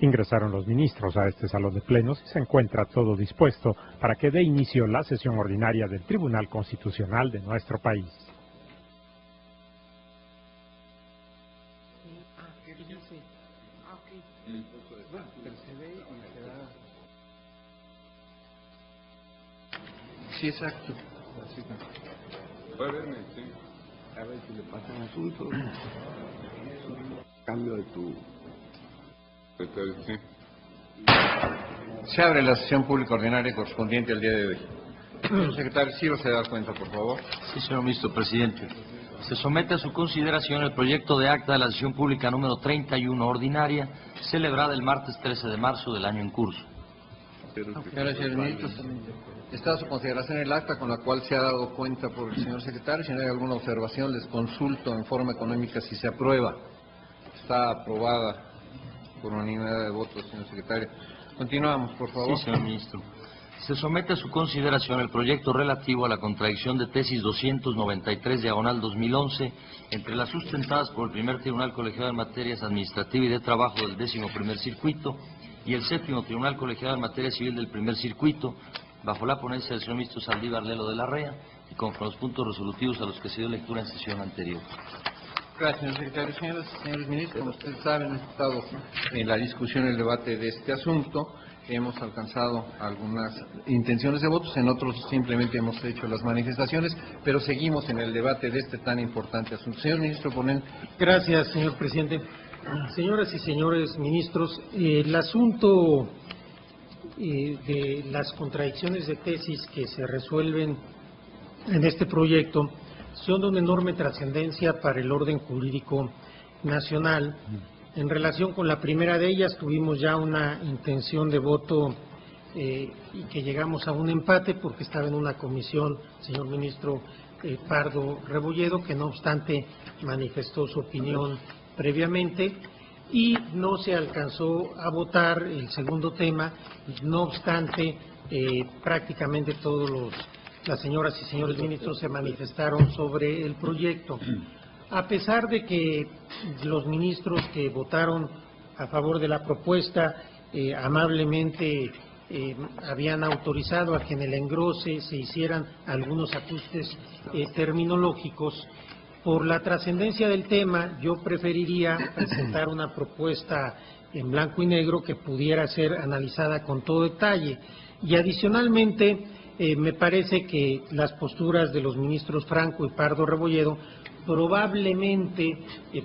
Ingresaron los ministros a este salón de plenos y se encuentra todo dispuesto para que dé inicio la sesión ordinaria del Tribunal Constitucional de nuestro país. Sí, exacto. Puede verme, sí. A ver si le pasa un asunto. Cambio de tu... Sí. Se abre la sesión pública ordinaria correspondiente al día de hoy. Señor secretario, sí se da cuenta, por favor. Sí, señor ministro presidente. Se somete a su consideración el proyecto de acta de la sesión pública número 31 ordinaria, celebrada el martes 13 de marzo del año en curso. Señoras y señores ministros, está a su consideración el acta con la cual se ha dado cuenta por el señor secretario. Si no hay alguna observación, les consulto en forma económica si se aprueba. Está aprobada por unanimidad de votos, señor secretario. Continuamos, por favor. Sí, señor ministro. Se somete a su consideración el proyecto relativo a la contradicción de tesis 293/2011 entre las sustentadas por el primer Tribunal Colegiado en Materias Administrativas y de Trabajo del 11º Circuito y el 7º Tribunal Colegiado en Materia Civil del 1er Circuito, bajo la ponencia del señor ministro Saldívar Lelo de la Rea y conforme a los puntos resolutivos a los que se dio lectura en sesión anterior. Gracias, señor secretario. Señoras y señores ministros, como ustedes saben, hemos estado en la discusión y el debate de este asunto. Hemos alcanzado algunas intenciones de votos, en otros simplemente hemos hecho las manifestaciones, pero seguimos en el debate de este tan importante asunto. Señor ministro ponente. Gracias, señor presidente. Señoras y señores ministros, el asunto de las contradicciones de tesis que se resuelven en este proyecto son de una enorme trascendencia para el orden jurídico nacional. En relación con la primera de ellas, tuvimos ya una intención de voto y que llegamos a un empate porque estaba en una comisión, señor ministro Pardo Rebolledo, que no obstante manifestó su opinión previamente y no se alcanzó a votar el segundo tema, no obstante prácticamente todos las señoras y señores ministros se manifestaron sobre el proyecto. A pesar de que los ministros que votaron a favor de la propuesta amablemente habían autorizado a que en el engrose se hicieran algunos ajustes terminológicos, por la trascendencia del tema yo preferiría presentar una propuesta en blanco y negro que pudiera ser analizada con todo detalle. Y adicionalmente me parece que las posturas de los ministros Franco y Pardo Rebolledo probablemente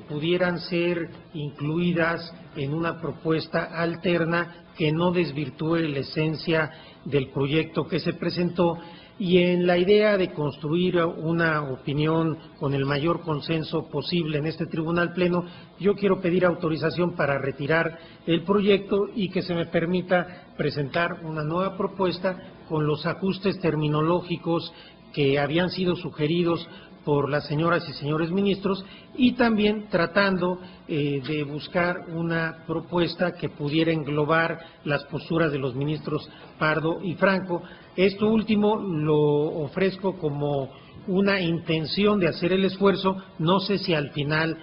pudieran ser incluidas en una propuesta alterna que no desvirtúe la esencia del proyecto que se presentó, y en la idea de construir una opinión con el mayor consenso posible en este tribunal pleno, yo quiero pedir autorización para retirar el proyecto y que se me permita presentar una nueva propuesta con los ajustes terminológicos que habían sido sugeridos por las señoras y señores ministros, y también tratando de buscar una propuesta que pudiera englobar las posturas de los ministros Pardo y Franco. Esto último lo ofrezco como una intención de hacer el esfuerzo, no sé si al final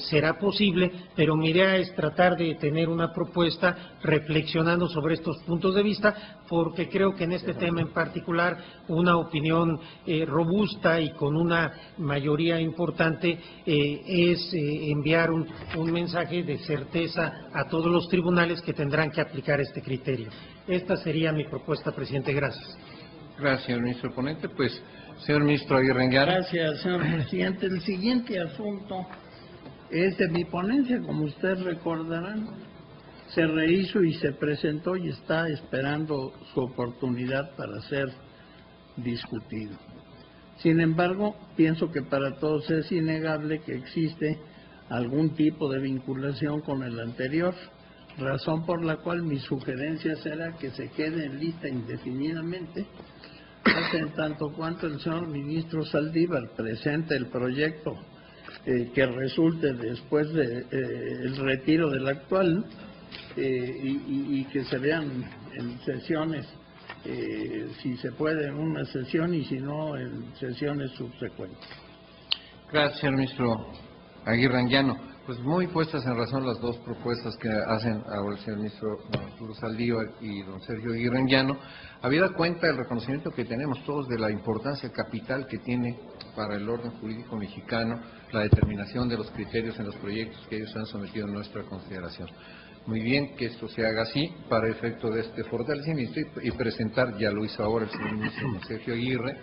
será posible, pero mi idea es tratar de tener una propuesta reflexionando sobre estos puntos de vista, porque creo que en este tema en particular una opinión robusta y con una mayoría importante es enviar un mensaje de certeza a todos los tribunales que tendrán que aplicar este criterio. Esta sería mi propuesta, presidente. Gracias. Gracias, señor ministro ponente. Pues, señor ministro Aguirre Enguera. Gracias, señor presidente. El siguiente asunto es de mi ponencia, como ustedes recordarán. Se rehizo y se presentó y está esperando su oportunidad para ser discutido. Sin embargo, pienso que para todos es innegable que existe algún tipo de vinculación con el anterior, razón por la cual mi sugerencia será que se quede en lista indefinidamente, en tanto cuanto el señor ministro Saldívar presente el proyecto que resulte después del retiro del actual, y que se vean en sesiones, si se puede en una sesión y si no en sesiones subsecuentes. Gracias, señor ministro Aguirre Anguiano. Pues muy puestas en razón las dos propuestas que hacen ahora el señor ministro don Arturo Saldívar y don Sergio Aguirre Anguiano, habida cuenta del reconocimiento que tenemos todos de la importancia capital que tiene para el orden jurídico mexicano la determinación de los criterios en los proyectos que ellos han sometido a nuestra consideración. Muy bien que esto se haga así para efecto de este fortalecimiento y presentar, ya lo hizo ahora el señor ministro don Sergio Aguirre,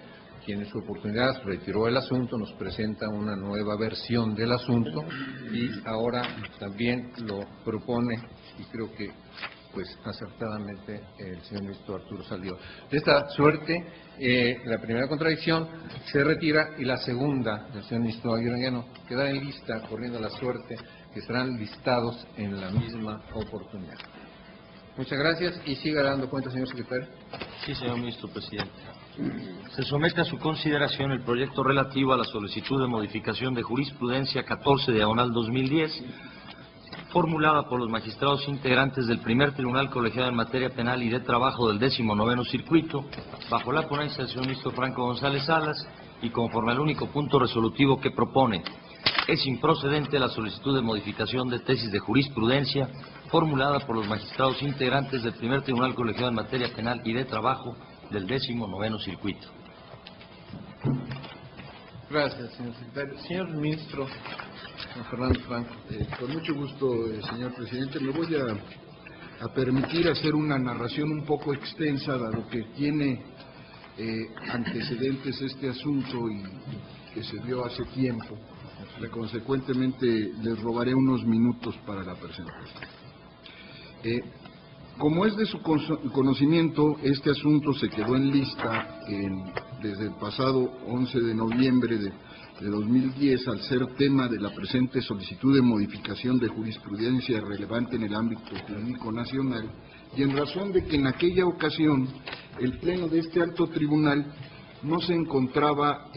quien en su oportunidad retiró el asunto, nos presenta una nueva versión del asunto y ahora también lo propone, y creo que pues acertadamente el señor ministro Arturo Saldívar. De esta suerte, la primera contradicción se retira y la segunda del señor ministro Aguirre Anguiano queda en lista, corriendo la suerte que serán listados en la misma oportunidad. Muchas gracias y siga dando cuenta, señor secretario. Sí, señor ministro presidente. Se somete a su consideración el proyecto relativo a la solicitud de modificación de jurisprudencia 14/2010, formulada por los magistrados integrantes del primer tribunal colegiado en materia penal y de trabajo del 19º circuito, bajo la ponencia del señor ministro Franco González Salas, y conforme al único punto resolutivo que propone: es improcedente la solicitud de modificación de tesis de jurisprudencia formulada por los magistrados integrantes del primer tribunal colegiado en materia penal y de trabajo del 19º circuito. Gracias, señor secretario. Señor ministro, don Fernando Franco. Con mucho gusto, señor presidente. Me voy a permitir hacer una narración un poco extensa, dado que tiene antecedentes este asunto y que se dio hace tiempo. Consecuentemente, les robaré unos minutos para la presentación. Como es de su conocimiento, este asunto se quedó en lista desde el pasado 11 de noviembre de 2010, al ser tema de la presente solicitud de modificación de jurisprudencia relevante en el ámbito jurídico nacional, y en razón de que en aquella ocasión el Pleno de este alto tribunal no se encontraba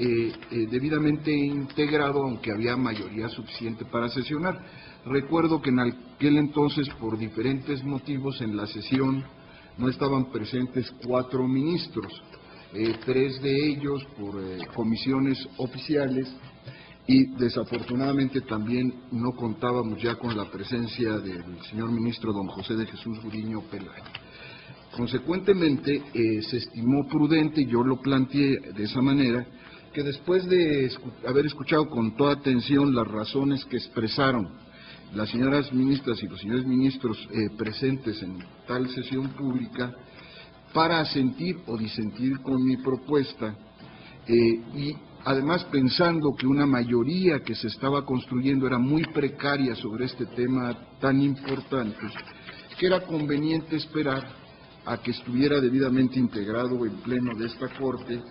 debidamente integrado, aunque había mayoría suficiente para sesionar. Recuerdo que en aquel entonces, por diferentes motivos, en la sesión no estaban presentes 4 ministros, 3 de ellos por comisiones oficiales, y desafortunadamente también no contábamos ya con la presencia del señor ministro don José de Jesús Guriño Pelayo. Consecuentemente, se estimó prudente, y yo lo planteé de esa manera, que después de haber escuchado con toda atención las razones que expresaron las señoras ministras y los señores ministros presentes en tal sesión pública, para asentir o disentir con mi propuesta, y además pensando que una mayoría que se estaba construyendo era muy precaria sobre este tema tan importante, que era conveniente esperar a que estuviera debidamente integrado el Pleno de esta Corte,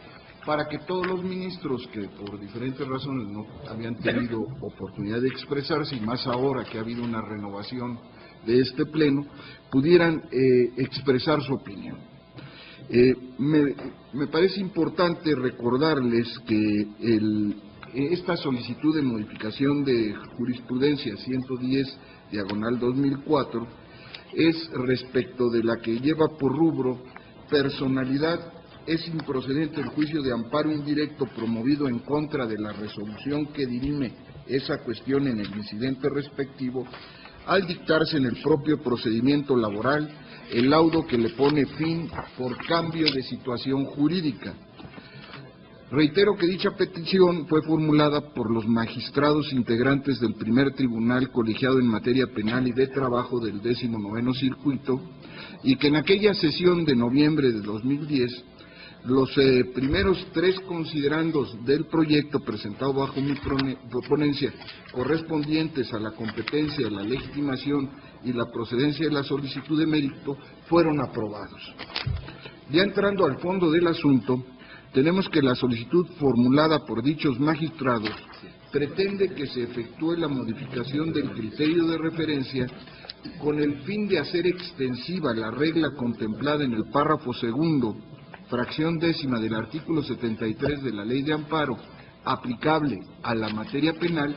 para que todos los ministros que por diferentes razones no habían tenido oportunidad de expresarse, y más ahora que ha habido una renovación de este Pleno, pudieran expresar su opinión. Me parece importante recordarles que esta solicitud de modificación de jurisprudencia 110/2004 es respecto de la que lleva por rubro personalidad. Es improcedente el juicio de amparo indirecto promovido en contra de la resolución que dirime esa cuestión en el incidente respectivo, al dictarse en el propio procedimiento laboral el laudo que le pone fin por cambio de situación jurídica. Reitero que dicha petición fue formulada por los magistrados integrantes del primer tribunal colegiado en materia penal y de trabajo del 19º circuito, y que en aquella sesión de noviembre de 2010, los primeros 3 considerandos del proyecto presentado bajo mi ponencia, correspondientes a la competencia, la legitimación y la procedencia de la solicitud de mérito, fueron aprobados. Ya entrando al fondo del asunto, tenemos que la solicitud formulada por dichos magistrados pretende que se efectúe la modificación del criterio de referencia con el fin de hacer extensiva la regla contemplada en el párrafo segundo, fracción 10ª del artículo 73 de la Ley de Amparo, aplicable a la materia penal,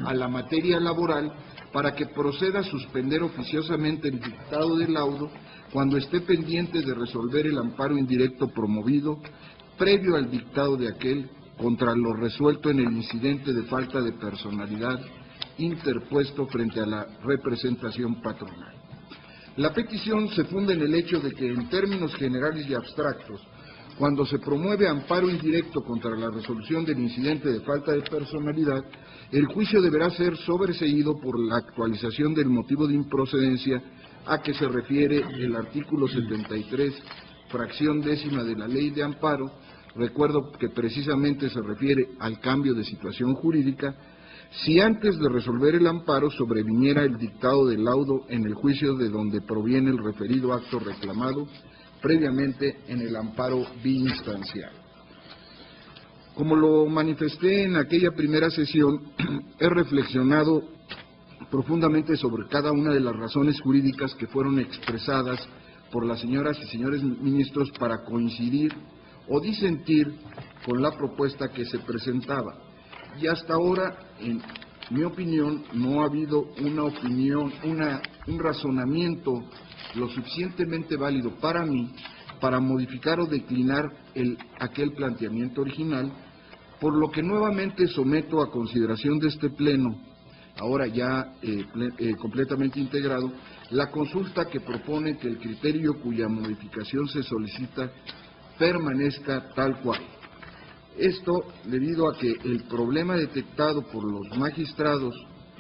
a la materia laboral, para que proceda a suspender oficiosamente el dictado del laudo cuando esté pendiente de resolver el amparo indirecto promovido, previo al dictado de aquel, contra lo resuelto en el incidente de falta de personalidad interpuesto frente a la representación patronal. La petición se funda en el hecho de que, en términos generales y abstractos, cuando se promueve amparo indirecto contra la resolución del incidente de falta de personalidad, el juicio deberá ser sobreseído por la actualización del motivo de improcedencia a que se refiere el artículo 73, fracción 10ª de la Ley de Amparo. Recuerdo que precisamente se refiere al cambio de situación jurídica, si antes de resolver el amparo sobreviniera el dictado del laudo en el juicio de donde proviene el referido acto reclamado, previamente en el amparo biinstancial. Como lo manifesté en aquella primera sesión, he reflexionado profundamente sobre cada una de las razones jurídicas que fueron expresadas por las señoras y señores ministros para coincidir o disentir con la propuesta que se presentaba. Y hasta ahora, en mi opinión, no ha habido un razonamiento lo suficientemente válido para mí para modificar o declinar aquel planteamiento original, por lo que nuevamente someto a consideración de este Pleno, ahora ya completamente integrado, la consulta que propone que el criterio cuya modificación se solicita permanezca tal cual. Esto debido a que el problema detectado por los magistrados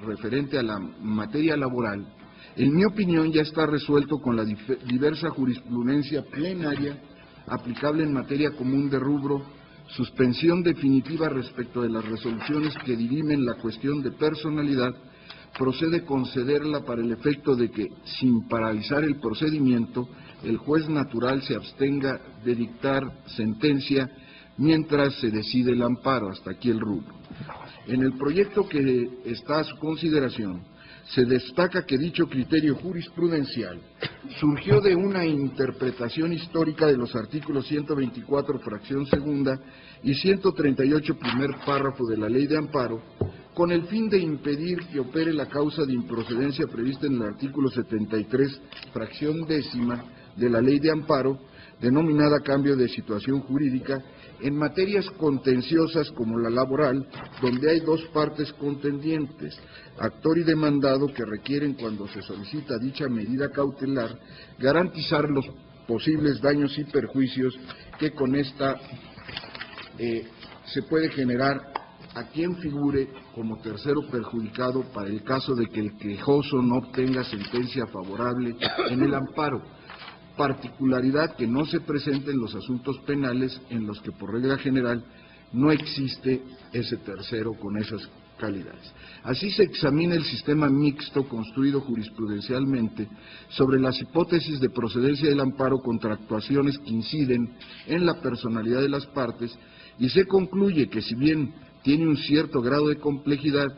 referente a la materia laboral, en mi opinión, ya está resuelto con la diversa jurisprudencia plenaria aplicable en materia común de rubro, suspensión definitiva respecto de las resoluciones que dirimen la cuestión de personalidad, procede concederla para el efecto de que, sin paralizar el procedimiento, el juez natural se abstenga de dictar sentencia mientras se decide el amparo. Hasta aquí el rubro. En el proyecto que está a su consideración, se destaca que dicho criterio jurisprudencial surgió de una interpretación histórica de los artículos 124, fracción 2, y 138, primer párrafo de la Ley de Amparo, con el fin de impedir que opere la causa de improcedencia prevista en el artículo 73, fracción 10 de la Ley de Amparo, denominada cambio de situación jurídica, en materias contenciosas como la laboral, donde hay dos partes contendientes, actor y demandado, que requieren, cuando se solicita dicha medida cautelar, garantizar los posibles daños y perjuicios que con esta se puede generar a quien figure como tercero perjudicado para el caso de que el quejoso no obtenga sentencia favorable en el amparo, particularidad que no se presenta en los asuntos penales en los que por regla general no existe ese tercero con esas calidades. Así se examina el sistema mixto construido jurisprudencialmente sobre las hipótesis de procedencia del amparo contra actuaciones que inciden en la personalidad de las partes, y se concluye que, si bien tiene un cierto grado de complejidad,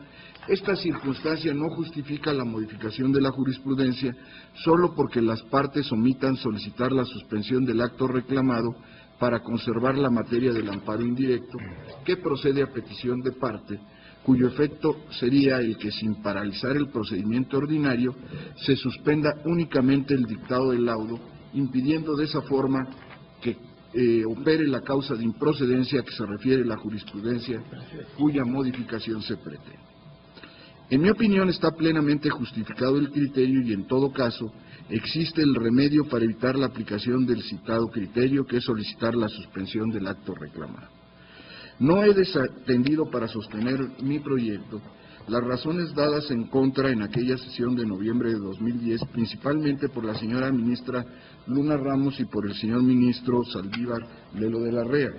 esta circunstancia no justifica la modificación de la jurisprudencia solo porque las partes omitan solicitar la suspensión del acto reclamado para conservar la materia del amparo indirecto, que procede a petición de parte, cuyo efecto sería el que, sin paralizar el procedimiento ordinario, se suspenda únicamente el dictado del laudo, impidiendo de esa forma que opere la causa de improcedencia a que se refiere la jurisprudencia cuya modificación se pretende. En mi opinión, está plenamente justificado el criterio y, en todo caso, existe el remedio para evitar la aplicación del citado criterio, que es solicitar la suspensión del acto reclamado. No he desatendido para sostener mi proyecto las razones dadas en contra en aquella sesión de noviembre de 2010, principalmente por la señora ministra Luna Ramos y por el señor ministro Saldívar Lelo de la Rea,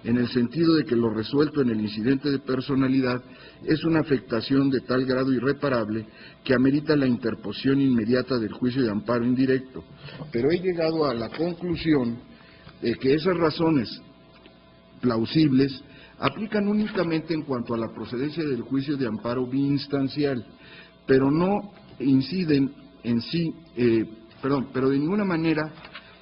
en el sentido de que lo resuelto en el incidente de personalidad es una afectación de tal grado irreparable que amerita la interposición inmediata del juicio de amparo indirecto. Pero he llegado a la conclusión de que esas razones plausibles aplican únicamente en cuanto a la procedencia del juicio de amparo biinstancial, pero no inciden en sí, pero de ninguna manera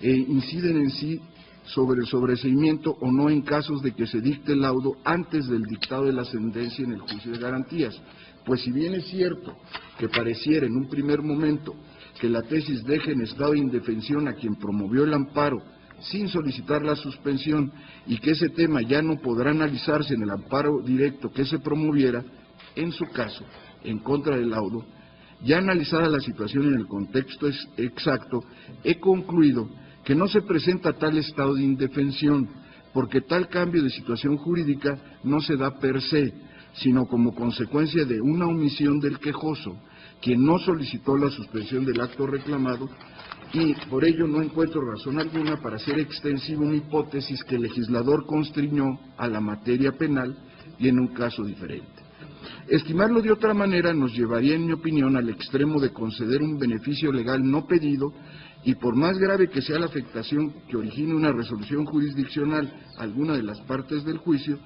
inciden en sí sobre el sobreseimiento o no en casos de que se dicte el laudo antes del dictado de la sentencia en el juicio de garantías. Pues si bien es cierto que pareciera en un primer momento que la tesis deje en estado de indefensión a quien promovió el amparo sin solicitar la suspensión y que ese tema ya no podrá analizarse en el amparo directo que se promoviera, en su caso, en contra del laudo, ya analizada la situación en el contexto exacto, he concluido que no se presenta tal estado de indefensión, porque tal cambio de situación jurídica no se da per se, sino como consecuencia de una omisión del quejoso, quien no solicitó la suspensión del acto reclamado, y por ello no encuentro razón alguna para hacer extensiva una hipótesis que el legislador constriñó a la materia penal y en un caso diferente. Estimarlo de otra manera nos llevaría, en mi opinión, al extremo de conceder un beneficio legal no pedido, y por más grave que sea la afectación que origine una resolución jurisdiccional a alguna de las partes del juicio,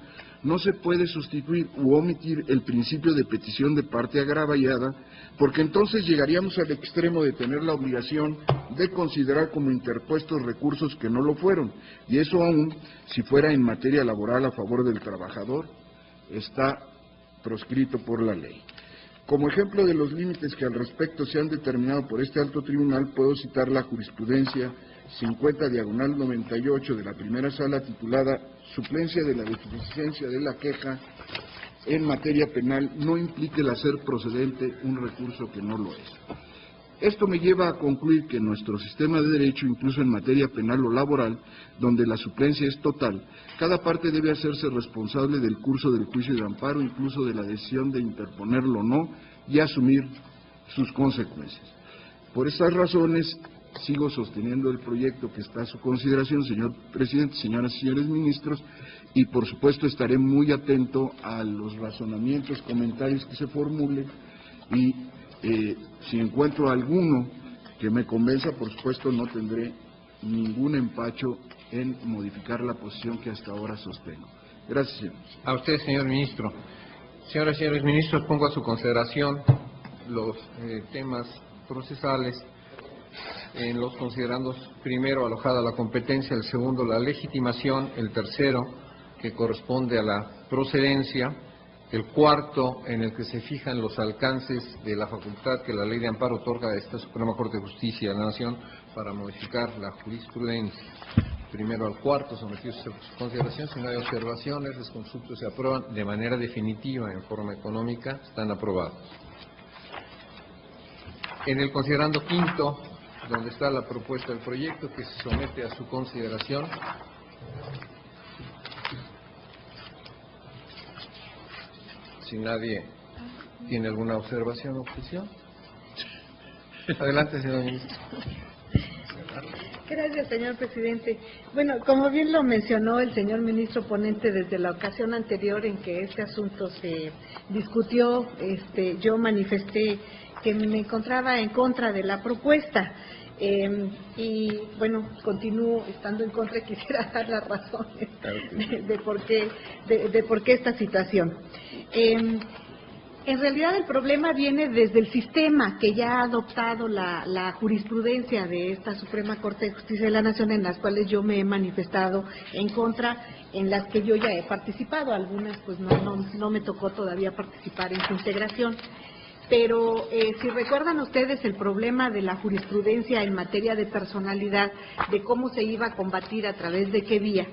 no se puede sustituir u omitir el principio de petición de parte agravallada, porque entonces llegaríamos al extremo de tener la obligación de considerar como interpuestos recursos que no lo fueron, y eso aún si fuera en materia laboral a favor del trabajador, está proscrito por la ley. Como ejemplo de los límites que al respecto se han determinado por este alto tribunal, puedo citar la jurisprudencia 50/98 de la primera sala titulada Suplencia de la deficiencia de la queja en materia penal no implica el hacer procedente un recurso que no lo es. Esto me lleva a concluir que nuestro sistema de derecho, incluso en materia penal o laboral, donde la suplencia es total, cada parte debe hacerse responsable del curso del juicio de amparo, incluso de la decisión de interponerlo o no, y asumir sus consecuencias. Por estas razones, sigo sosteniendo el proyecto que está a su consideración, señor presidente, señoras y señores ministros, y por supuesto estaré muy atento a los razonamientos, comentarios que se formulen, y si encuentro alguno que me convenza, por supuesto no tendré ningún empacho en modificar la posición que hasta ahora sostengo. Gracias, señor. A usted, señor ministro. Señoras y señores ministros, pongo a su consideración los temas procesales en los considerandos: primero, alojada la competencia; el segundo, la legitimación; el tercero, que corresponde a la procedencia; el cuarto, en el que se fijan los alcances de la facultad que la Ley de Amparo otorga a esta Suprema Corte de Justicia de la Nación para modificar la jurisprudencia. Primero al cuarto, sometidos a su consideración. Si no hay observaciones, los consultos se aprueban de manera definitiva en forma económica, están aprobados. En el considerando quinto, donde está la propuesta del proyecto que se somete a su consideración, si nadie tiene alguna observación o objeción. Adelante, señor ministro. Gracias, señor presidente. Bueno, como bien lo mencionó el señor ministro ponente, desde la ocasión anterior en que este asunto se discutió, yo manifesté que me encontraba en contra de la propuesta. Y bueno, continúo estando en contra y quisiera dar las razones de por qué esta situación. En realidad el problema viene desde el sistema que ya ha adoptado la jurisprudencia de esta Suprema Corte de Justicia de la Nación, en las cuales yo me he manifestado en contra, en las que yo ya he participado. Algunas pues no me tocó todavía participar en su integración. Pero si recuerdan ustedes el problema de la jurisprudencia en materia de personalidad, de cómo se iba a combatir, a través de qué vía,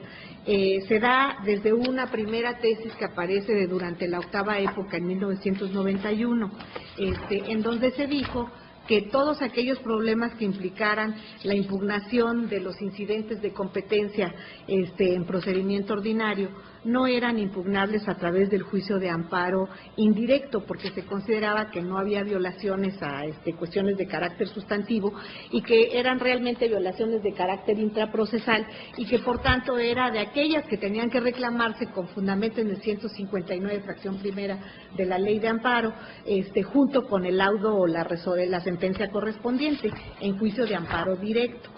se da desde una primera tesis que aparece durante la octava época, en 1991, en donde se dijo que todos aquellos problemas que implicaran la impugnación de los incidentes de competencia en procedimiento ordinario no eran impugnables a través del juicio de amparo indirecto, porque se consideraba que no había violaciones a cuestiones de carácter sustantivo y que eran realmente violaciones de carácter intraprocesal, y que por tanto era de aquellas que tenían que reclamarse con fundamento en el 159, fracción primera de la Ley de Amparo, junto con el laudo o la sentencia correspondiente en juicio de amparo directo.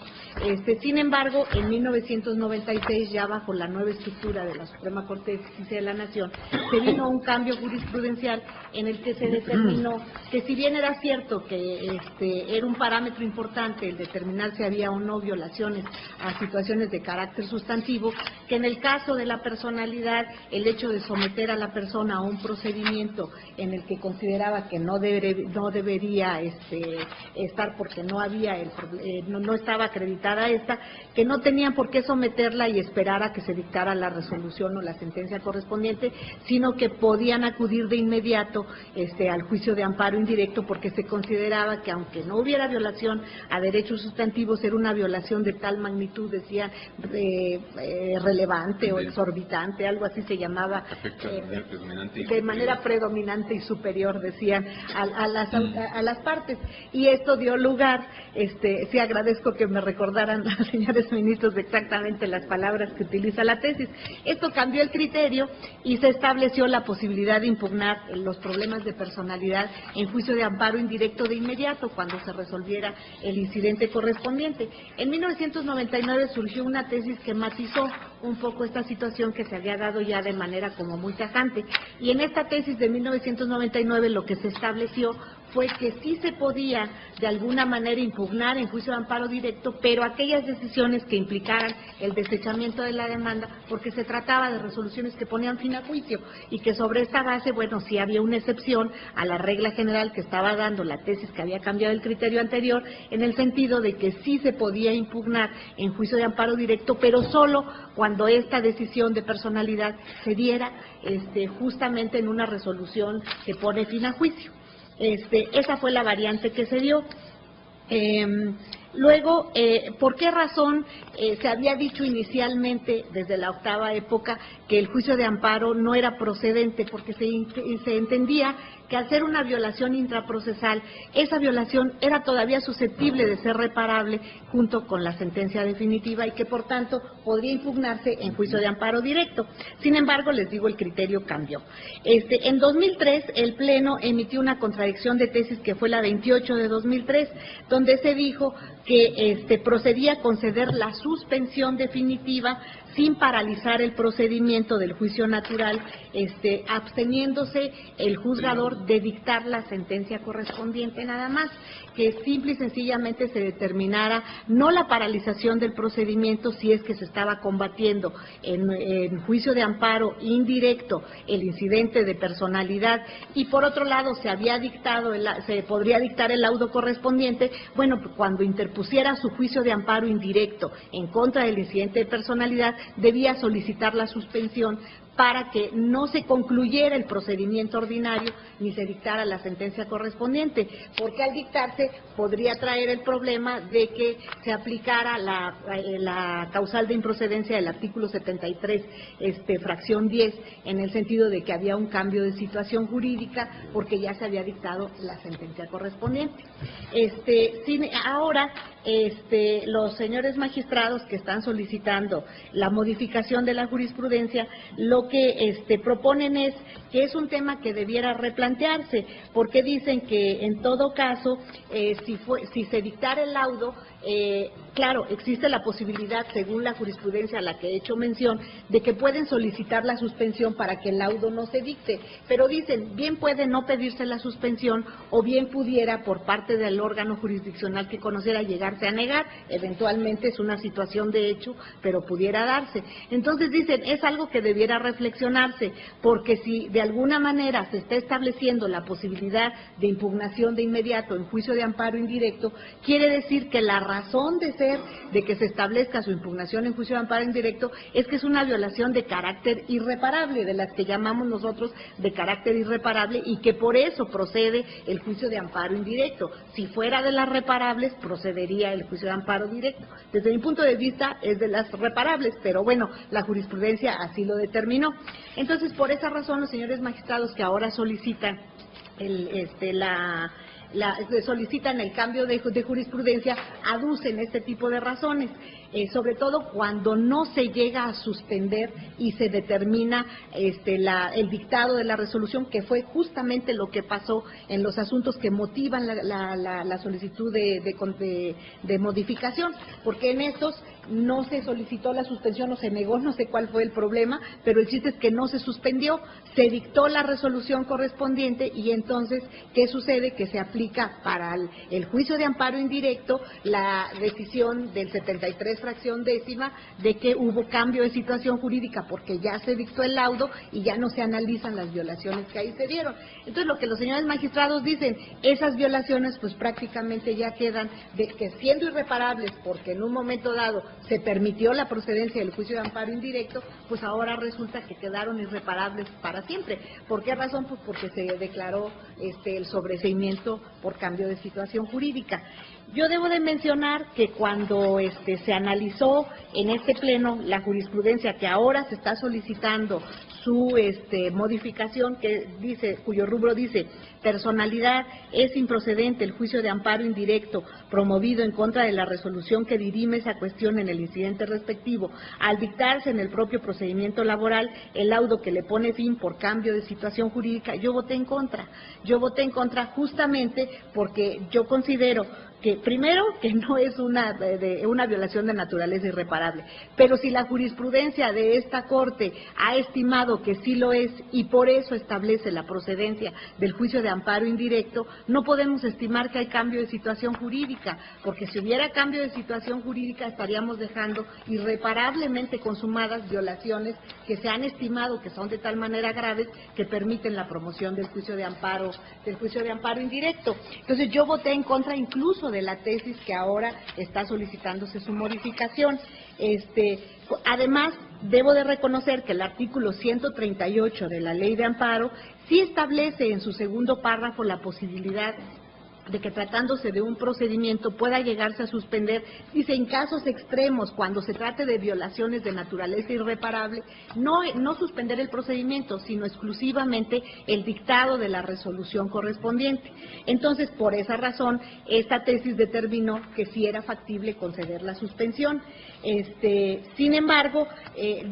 Sin embargo, en 1996, ya bajo la nueva estructura de la Suprema Corte de Justicia de la Nación, se vino un cambio jurisprudencial en el que se determinó que, si bien era cierto que era un parámetro importante el determinar si había o no violaciones a situaciones de carácter sustantivo, que en el caso de la personalidad, el hecho de someter a la persona a un procedimiento en el que consideraba que no debería estar porque no había no estaba acreditada esta, que no tenían por qué someterla y esperar a que se dictara la resolución o la sentencia correspondiente, sino que podían acudir de inmediato al juicio de amparo indirecto, porque se consideraba que aunque no hubiera violación a derechos sustantivos, era una violación de tal magnitud, decían, relevante o exorbitante, algo así se llamaba, de manera predominante y superior, decían, a las partes. Y esto dio lugar, sí agradezco que me recordaran los señores ministros exactamente las palabras que utiliza la tesis. Esto cambió el criterio y se estableció la posibilidad de impugnar los problemas de personalidad en juicio de amparo indirecto de inmediato, cuando se resolviera el incidente correspondiente. En 1999 surgió una tesis que matizó un poco esta situación que se había dado ya de manera como muy tajante, y en esta tesis de 1999 lo que se estableció fue que sí se podía de alguna manera impugnar en juicio de amparo directo, pero aquellas decisiones que implicaran el desechamiento de la demanda, porque se trataba de resoluciones que ponían fin a juicio, y que sobre esta base, bueno, sí había una excepción a la regla general que estaba dando la tesis que había cambiado el criterio anterior, en el sentido de que sí se podía impugnar en juicio de amparo directo, pero solo cuando esta decisión de personalidad se diera justamente en una resolución que pone fin a juicio. Esa fue la variante que se dio. Luego, ¿por qué razón se había dicho inicialmente, desde la octava época, que el juicio de amparo no era procedente? Porque se entendía que al ser una violación intraprocesal, esa violación era todavía susceptible de ser reparable junto con la sentencia definitiva y que, por tanto, podría impugnarse en juicio de amparo directo. Sin embargo, les digo, el criterio cambió. En 2003, el Pleno emitió una contradicción de tesis que fue la 28 de 2003, donde se dijo que procedía a conceder la suspensión definitiva sin paralizar el procedimiento del juicio natural, absteniéndose el juzgador de dictar la sentencia correspondiente nada más, que simple y sencillamente se determinara no la paralización del procedimiento si es que se estaba combatiendo en juicio de amparo indirecto el incidente de personalidad, y por otro lado se podría dictar el laudo correspondiente, bueno, cuando interpusiera su juicio de amparo indirecto en contra del incidente de personalidad, debía solicitar la suspensión para que no se concluyera el procedimiento ordinario ni se dictara la sentencia correspondiente, porque al dictarse podría traer el problema de que se aplicara la causal de improcedencia del artículo 73, fracción 10, en el sentido de que había un cambio de situación jurídica porque ya se había dictado la sentencia correspondiente. Ahora, los señores magistrados que están solicitando la modificación de la jurisprudencia, lo que proponen es que es un tema que debiera replantearse, porque dicen que en todo caso, si se dictara el laudo, claro, existe la posibilidad, según la jurisprudencia a la que he hecho mención, de que pueden solicitar la suspensión para que el laudo no se dicte, pero dicen, bien puede no pedirse la suspensión, o bien pudiera, por parte del órgano jurisdiccional que conociera, llegarse a negar. Eventualmente es una situación de hecho, pero pudiera darse. Entonces dicen, es algo que debiera reflexionarse, porque si de alguna manera se está estableciendo la posibilidad de impugnación de inmediato en juicio de amparo indirecto, quiere decir que la razón de ser de que se establezca su impugnación en juicio de amparo indirecto es que es una violación de carácter irreparable, de las que llamamos nosotros de carácter irreparable, y que por eso procede el juicio de amparo indirecto. Si fuera de las reparables, procedería el juicio de amparo directo. Desde mi punto de vista es de las reparables, pero bueno, la jurisprudencia así lo determinó. Entonces, por esa razón, los señores magistrados que ahora solicitan solicitan el cambio de jurisprudencia, aducen este tipo de razones, sobre todo cuando no se llega a suspender y se determina el dictado de la resolución, que fue justamente lo que pasó en los asuntos que motivan la solicitud de modificación, porque en estos no se solicitó la suspensión o se negó, no sé cuál fue el problema, pero el chiste es que no se suspendió, se dictó la resolución correspondiente y entonces, ¿qué sucede? Que se aplica aplica para el juicio de amparo indirecto la decisión del 73 fracción décima de que hubo cambio de situación jurídica porque ya se dictó el laudo y ya no se analizan las violaciones que ahí se dieron. Entonces, lo que los señores magistrados dicen, esas violaciones pues prácticamente ya quedan de que siendo irreparables porque en un momento dado se permitió la procedencia del juicio de amparo indirecto, pues ahora resulta que quedaron irreparables para siempre. ¿Por qué razón? Pues porque se declaró el sobreseimiento por cambio de situación jurídica. Yo debo de mencionar que cuando se analizó en este pleno la jurisprudencia que ahora se está solicitando su modificación, que dice, cuyo rubro dice personalidad, es improcedente el juicio de amparo indirecto promovido en contra de la resolución que dirime esa cuestión en el incidente respectivo, al dictarse en el propio procedimiento laboral el laudo que le pone fin por cambio de situación jurídica. Yo voté en contra justamente porque yo considero que primero que no es una violación de naturaleza irreparable, pero si la jurisprudencia de esta Corte ha estimado que sí lo es y por eso establece la procedencia del juicio de amparo indirecto, no podemos estimar que hay cambio de situación jurídica, porque si hubiera cambio de situación jurídica estaríamos dejando irreparablemente consumadas violaciones que se han estimado que son de tal manera graves que permiten la promoción del juicio de amparo indirecto. Entonces yo voté en contra incluso de la tesis que ahora está solicitándose su modificación. Además, debo de reconocer que el artículo 138 de la Ley de Amparo sí establece en su segundo párrafo la posibilidad de que tratándose de un procedimiento pueda llegarse a suspender, dice, en casos extremos, cuando se trate de violaciones de naturaleza irreparable, no suspender el procedimiento, sino exclusivamente el dictado de la resolución correspondiente. Entonces, por esa razón, esta tesis determinó que sí era factible conceder la suspensión. Sin embargo,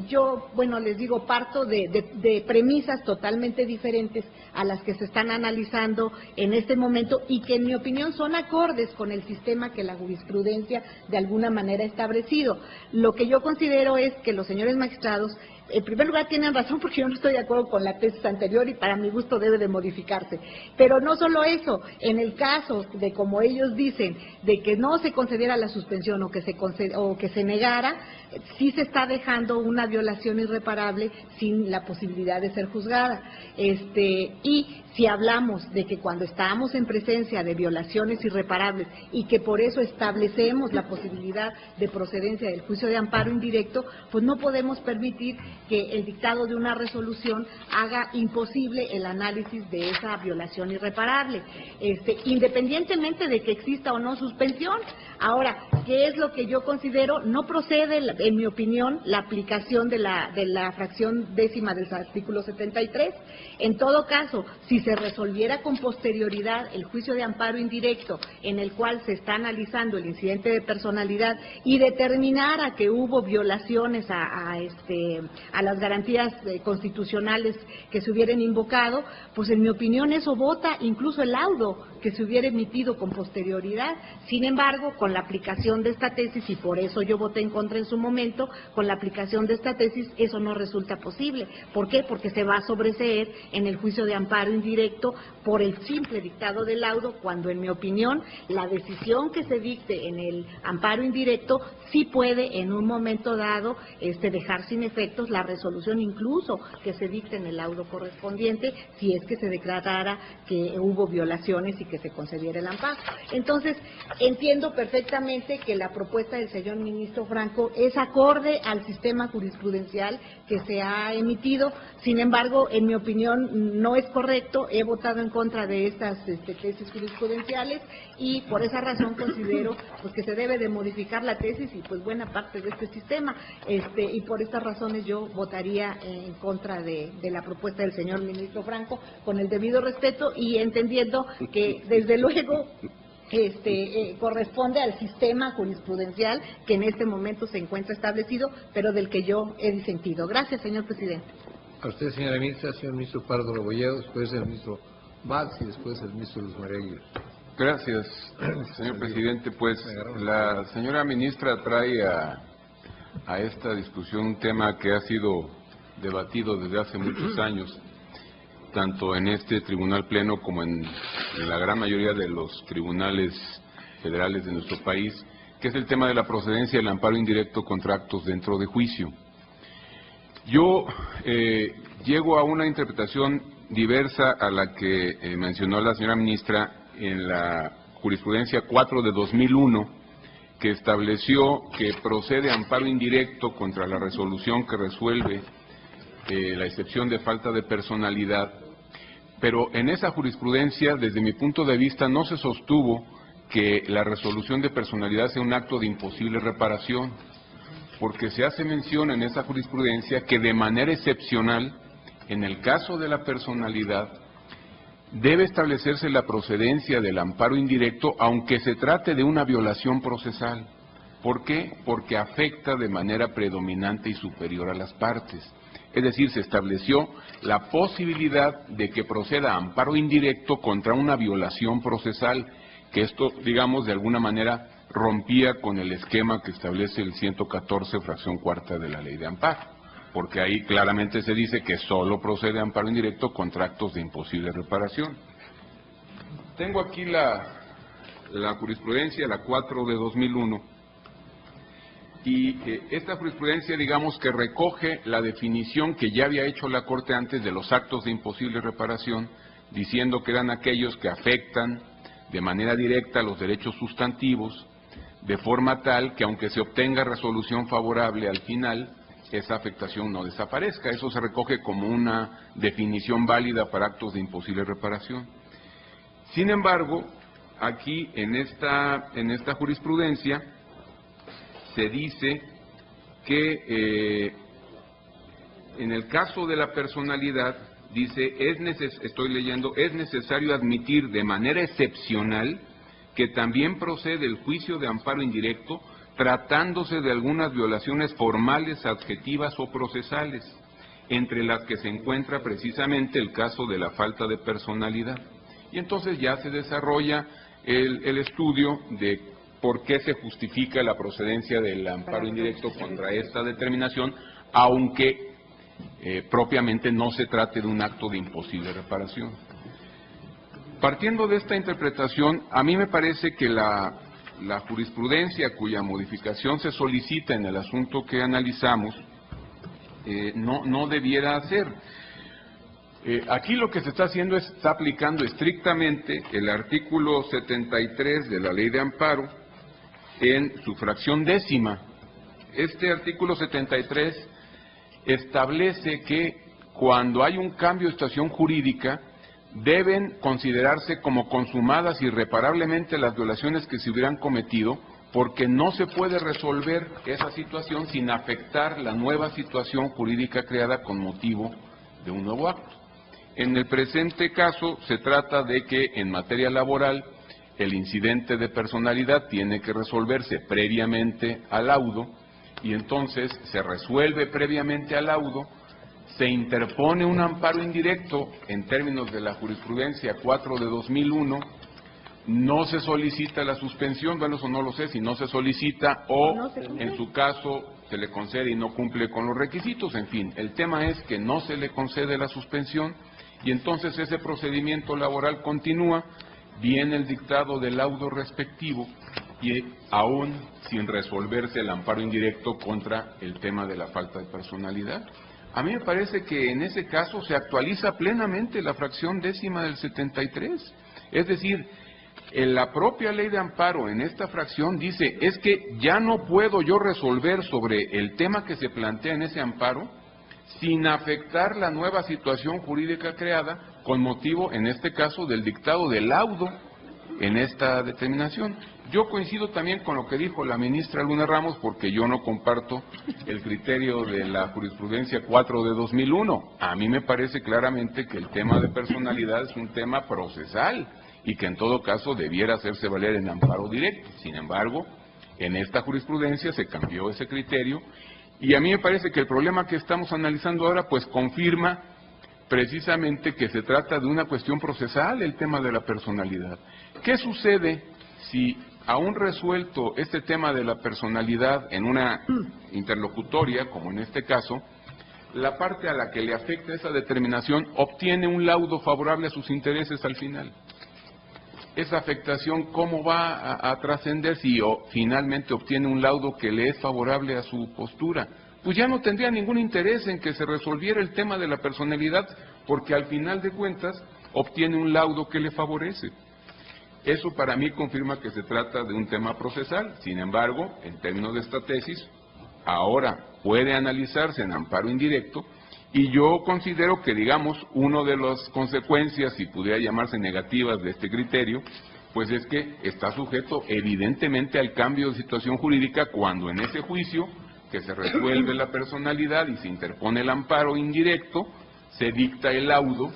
yo, les digo, parto de premisas totalmente diferentes a las que se están analizando en este momento y que en mi opinión son acordes con el sistema que la jurisprudencia de alguna manera ha establecido. Lo que yo considero es que los señores magistrados, en primer lugar, tienen razón porque yo no estoy de acuerdo con la tesis anterior y para mi gusto debe de modificarse. Pero no solo eso, en el caso de, como ellos dicen, de que no se concediera la suspensión o que se negara, sí se está dejando una violación irreparable sin la posibilidad de ser juzgada. Y si hablamos de que cuando estábamos en presencia de violaciones irreparables y que por eso establecemos la posibilidad de procedencia del juicio de amparo indirecto, pues no podemos permitir que el dictado de una resolución haga imposible el análisis de esa violación irreparable, independientemente de que exista o no suspensión. Ahora, ¿qué es lo que yo considero? No procede, en mi opinión, la aplicación de la fracción décima del artículo 73. En todo caso, si se resolviera con posterioridad el juicio de amparo indirecto en el cual se está analizando el incidente de personalidad y determinara que hubo violaciones a las garantías constitucionales que se hubieran invocado, pues en mi opinión eso vota incluso el laudo que se hubiera emitido con posterioridad. Sin embargo, con la aplicación de esta tesis, y por eso yo voté en contra en su momento, con la aplicación de esta tesis eso no resulta posible. ¿Por qué? Porque se va a sobreseer en el juicio de amparo indirecto por el simple dictado del laudo, cuando en mi opinión la decisión que se dicte en el amparo indirecto sí puede en un momento dado dejar sin efectos la resolución incluso que se dicte en el laudo correspondiente, si es que se declarara que hubo violaciones y que se concediera el amparo. Entonces, entiendo perfectamente que la propuesta del señor ministro Franco es acorde al sistema jurisprudencial que se ha emitido. Sin embargo, en mi opinión no es correcto. He votado en contra de estas tesis jurisprudenciales y por esa razón considero pues que se debe de modificar la tesis y pues buena parte de este sistema. Y por estas razones yo votaría en contra de la propuesta del señor ministro Franco, con el debido respeto y entendiendo que desde luego corresponde al sistema jurisprudencial que en este momento se encuentra establecido, pero del que yo he disentido. Gracias, señor presidente. A usted, señora ministra, señor ministro Pardo Rebolledo, después el ministro Valls y después el ministro Luz María Aguirre. Gracias, señor presidente. Pues la señora ministra trae a esta discusión un tema que ha sido debatido desde hace muchos años tanto en este tribunal pleno como en la gran mayoría de los tribunales federales de nuestro país, que es el tema de la procedencia del amparo indirecto contra actos dentro de juicio. Yo llego a una interpretación diversa a la que mencionó la señora ministra en la jurisprudencia 4 de 2001, que estableció que procede amparo indirecto contra la resolución que resuelve la excepción de falta de personalidad, pero en esa jurisprudencia, desde mi punto de vista, no se sostuvo que la resolución de personalidad sea un acto de imposible reparación, porque se hace mención en esa jurisprudencia que de manera excepcional, en el caso de la personalidad, debe establecerse la procedencia del amparo indirecto, aunque se trate de una violación procesal. ¿Por qué? Porque afecta de manera predominante y superior a las partes. Es decir, se estableció la posibilidad de que proceda amparo indirecto contra una violación procesal, que esto, digamos, de alguna manera rompía con el esquema que establece el 114, fracción cuarta de la Ley de Amparo, porque ahí claramente se dice que solo procede amparo indirecto contra actos de imposible reparación. Tengo aquí la jurisprudencia, la 4 de 2001, y esta jurisprudencia, digamos, que recoge la definición que ya había hecho la Corte antes de los actos de imposible reparación, diciendo que eran aquellos que afectan de manera directa los derechos sustantivos, de forma tal que aunque se obtenga resolución favorable al final, esa afectación no desaparezca. Eso se recoge como una definición válida para actos de imposible reparación. Sin embargo, aquí en esta jurisprudencia se dice que en el caso de la personalidad, dice, es necesario admitir de manera excepcional que también procede el juicio de amparo indirecto tratándose de algunas violaciones formales, adjetivas o procesales, entre las que se encuentra precisamente el caso de la falta de personalidad. Y entonces ya se desarrolla el estudio de por qué se justifica la procedencia del amparo indirecto contra esta determinación, aunque propiamente no se trate de un acto de imposible reparación. Partiendo de esta interpretación, a mí me parece que la jurisprudencia cuya modificación se solicita en el asunto que analizamos no debiera hacer. Aquí lo que se está haciendo es, está aplicando estrictamente el artículo 73 de la Ley de Amparo en su fracción décima. Este artículo 73 establece que cuando hay un cambio de situación jurídica, deben considerarse como consumadas irreparablemente las violaciones que se hubieran cometido, porque no se puede resolver esa situación sin afectar la nueva situación jurídica creada con motivo de un nuevo acto. En el presente caso se trata de que en materia laboral el incidente de personalidad tiene que resolverse previamente al laudo, y entonces se resuelve previamente al laudo, se interpone un amparo indirecto en términos de la jurisprudencia 4 de 2001, no se solicita la suspensión, bueno, eso no lo sé, si no se solicita o en su caso se le concede y no cumple con los requisitos, en fin, el tema es que no se le concede la suspensión y entonces ese procedimiento laboral continúa, viene el dictado del laudo respectivo y aún sin resolverse el amparo indirecto contra el tema de la falta de personalidad. A mí me parece que en ese caso se actualiza plenamente la fracción décima del 73. Es decir, en la propia Ley de Amparo, en esta fracción, dice, es que ya no puedo yo resolver sobre el tema que se plantea en ese amparo sin afectar la nueva situación jurídica creada con motivo, en este caso, del dictado del laudo en esta determinación. Yo coincido también con lo que dijo la ministra Luna Ramos, porque yo no comparto el criterio de la jurisprudencia 4 de 2001. A mí me parece claramente que el tema de personalidad es un tema procesal y que en todo caso debiera hacerse valer en amparo directo. Sin embargo, en esta jurisprudencia se cambió ese criterio y a mí me parece que el problema que estamos analizando ahora pues confirma precisamente que se trata de una cuestión procesal, el tema de la personalidad. ¿Qué sucede si aún resuelto este tema de la personalidad en una interlocutoria, como en este caso, la parte a la que le afecta esa determinación obtiene un laudo favorable a sus intereses al final. Esa afectación, ¿cómo va a trascender si finalmente obtiene un laudo que le es favorable a su postura? Pues ya no tendría ningún interés en que se resolviera el tema de la personalidad, porque al final de cuentas obtiene un laudo que le favorece. Eso para mí confirma que se trata de un tema procesal. Sin embargo, en términos de esta tesis, ahora puede analizarse en amparo indirecto, y yo considero que, digamos, una de las consecuencias, si pudiera llamarse negativas, de este criterio, pues es que está sujeto evidentemente al cambio de situación jurídica cuando en ese juicio que se resuelve la personalidad y se interpone el amparo indirecto, se dicta el laudo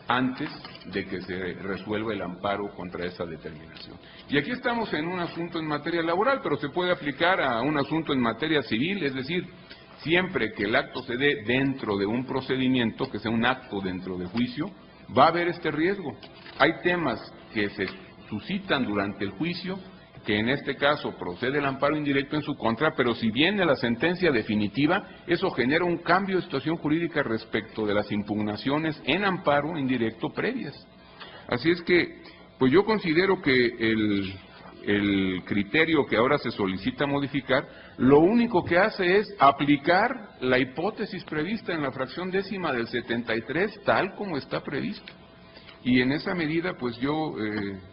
antes de que se resuelva el amparo contra esa determinación. Y aquí estamos en un asunto en materia laboral, pero se puede aplicar a un asunto en materia civil, es decir, siempre que el acto se dé dentro de un procedimiento, que sea un acto dentro de juicio, va a haber este riesgo. Hay temas que se suscitan durante el juicio, que en este caso procede el amparo indirecto en su contra, pero si viene la sentencia definitiva, eso genera un cambio de situación jurídica respecto de las impugnaciones en amparo indirecto previas. Así es que, pues yo considero que el criterio que ahora se solicita modificar, lo único que hace es aplicar la hipótesis prevista en la fracción décima del 73, tal como está previsto. Y en esa medida, pues yo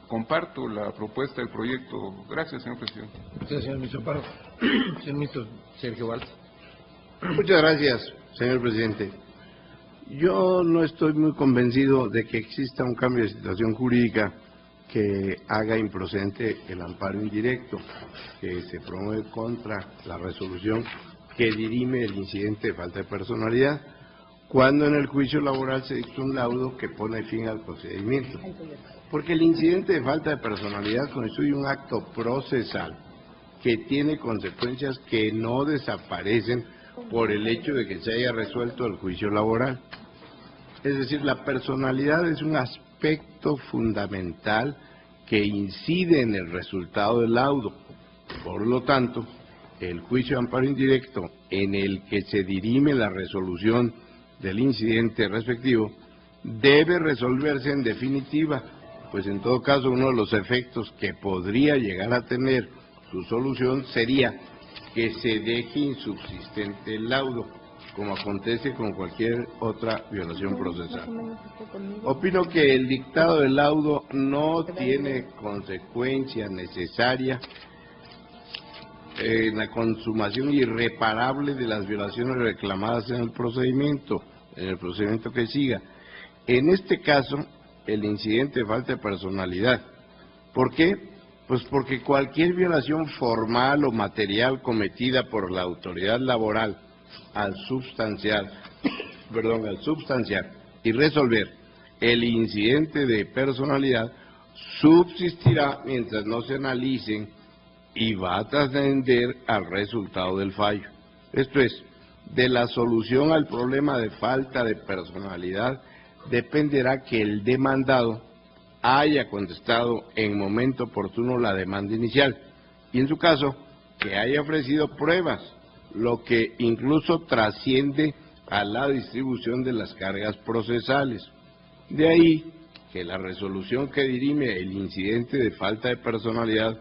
comparto la propuesta del proyecto. Gracias, señor presidente. Gracias, señor ministro Pardo. Señor ministro Sergio Valls. Muchas gracias, señor presidente. Yo no estoy muy convencido de que exista un cambio de situación jurídica que haga improcedente el amparo indirecto que se promueve contra la resolución que dirime el incidente de falta de personalidad, cuando en el juicio laboral se dicta un laudo que pone fin al procedimiento. Porque el incidente de falta de personalidad constituye un acto procesal que tiene consecuencias que no desaparecen por el hecho de que se haya resuelto el juicio laboral. Es decir, la personalidad es un aspecto fundamental que incide en el resultado del laudo. Por lo tanto, el juicio de amparo indirecto en el que se dirime la resolución del incidente respectivo debe resolverse en definitiva, pues en todo caso uno de los efectos que podría llegar a tener su solución sería que se deje insubsistente el laudo, como acontece con cualquier otra violación procesal. Opino que el dictado del laudo no tiene consecuencia necesaria en la consumación irreparable de las violaciones reclamadas en el procedimiento que siga. En este caso, el incidente de falta de personalidad. ¿Por qué? Pues porque cualquier violación formal o material cometida por la autoridad laboral al substanciar y resolver el incidente de personalidad subsistirá mientras no se analicen y va a trascender al resultado del fallo. Esto es, de la solución al problema de falta de personalidad dependerá que el demandado haya contestado en momento oportuno la demanda inicial y en su caso que haya ofrecido pruebas, lo que incluso trasciende a la distribución de las cargas procesales. De ahí que la resolución que dirime el incidente de falta de personalidad,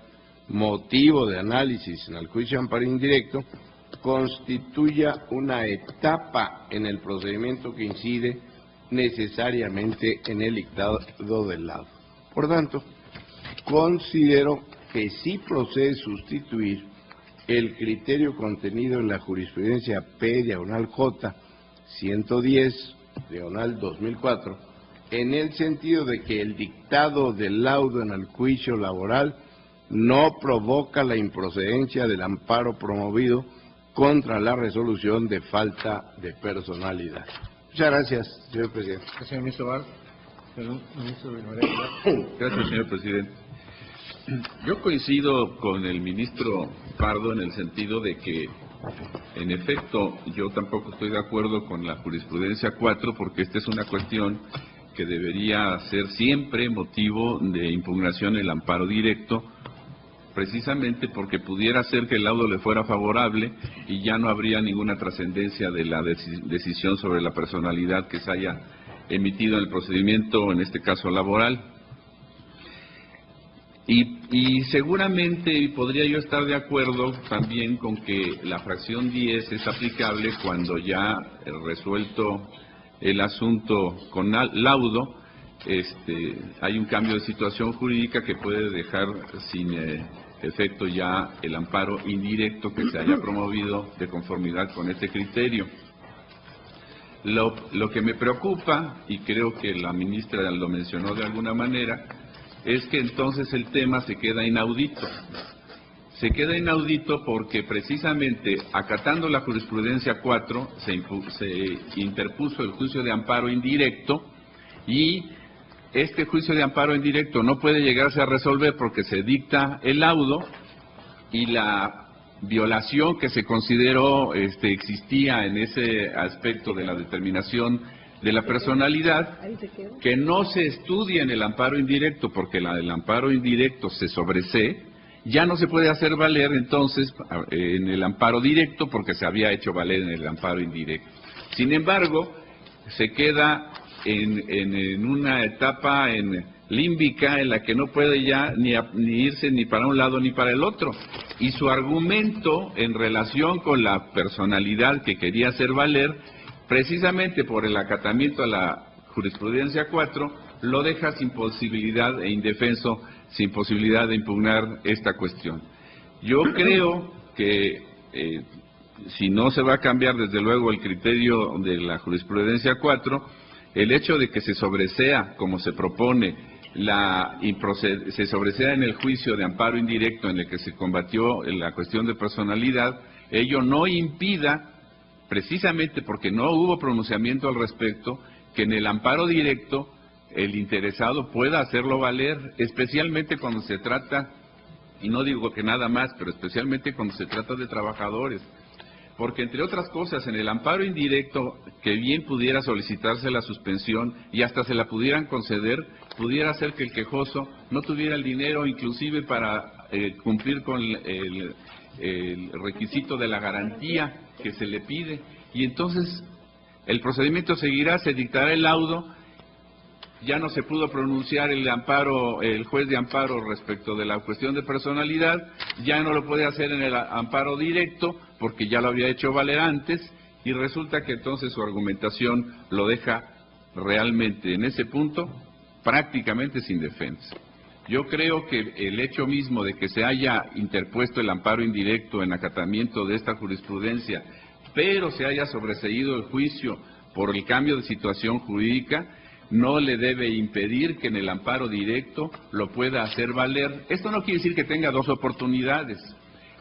motivo de análisis en el juicio de amparo indirecto, constituya una etapa en el procedimiento que incide necesariamente en el dictado del laudo. Por tanto, considero que sí procede sustituir el criterio contenido en la jurisprudencia P/J 110/2004 en el sentido de que el dictado del laudo en el juicio laboral no provoca la improcedencia del amparo promovido contra la resolución de falta de personalidad. Muchas gracias, señor presidente. Gracias, señor ministro Valls. Gracias, señor presidente. Yo coincido con el ministro Pardo en el sentido de que, en efecto, yo tampoco estoy de acuerdo con la jurisprudencia 4 porque esta es una cuestión que debería ser siempre motivo de impugnación el amparo directo precisamente porque pudiera ser que el laudo le fuera favorable y ya no habría ninguna trascendencia de la decisión sobre la personalidad que se haya emitido en el procedimiento, en este caso laboral. Y seguramente podría yo estar de acuerdo también con que la fracción 10 es aplicable cuando ya resuelto el asunto con laudo, hay un cambio de situación jurídica que puede dejar sin efecto ya el amparo indirecto que se haya promovido de conformidad con este criterio. Lo que me preocupa, y creo que la ministra lo mencionó de alguna manera, es que entonces el tema se queda inaudito. Se queda inaudito porque precisamente acatando la jurisprudencia 4 se interpuso el juicio de amparo indirecto y este juicio de amparo indirecto no puede llegarse a resolver porque se dicta el laudo y la violación que se consideró existía en ese aspecto de la determinación de la personalidad, que no se estudia en el amparo indirecto porque el amparo indirecto se sobresee, ya no se puede hacer valer entonces en el amparo directo porque se había hecho valer en el amparo indirecto. Sin embargo, se queda en una etapa límbica en la que no puede ya ni irse ni para un lado ni para el otro. Y su argumento en relación con la personalidad que quería hacer valer, precisamente por el acatamiento a la jurisprudencia 4, lo deja sin posibilidad e indefenso, sin posibilidad de impugnar esta cuestión. Yo creo que si no se va a cambiar desde luego el criterio de la jurisprudencia 4, el hecho de que se sobresea, como se propone, se sobresea en el juicio de amparo indirecto en el que se combatió la cuestión de personalidad, ello no impida, precisamente porque no hubo pronunciamiento al respecto, que en el amparo directo el interesado pueda hacerlo valer, especialmente cuando se trata, y no digo que nada más, pero especialmente cuando se trata de trabajadores. Porque entre otras cosas, en el amparo indirecto, que bien pudiera solicitarse la suspensión y hasta se la pudieran conceder, pudiera ser que el quejoso no tuviera el dinero inclusive para cumplir con el requisito de la garantía que se le pide. Y entonces el procedimiento seguirá, se dictará el laudo, ya no se pudo pronunciar el juez de amparo respecto de la cuestión de personalidad, ya no lo puede hacer en el amparo directo porque ya lo había hecho valer antes y resulta que entonces su argumentación lo deja realmente en ese punto prácticamente sin defensa. Yo creo que el hecho mismo de que se haya interpuesto el amparo indirecto en acatamiento de esta jurisprudencia, pero se haya sobreseído el juicio por el cambio de situación jurídica, no le debe impedir que en el amparo directo lo pueda hacer valer. Esto no quiere decir que tenga dos oportunidades.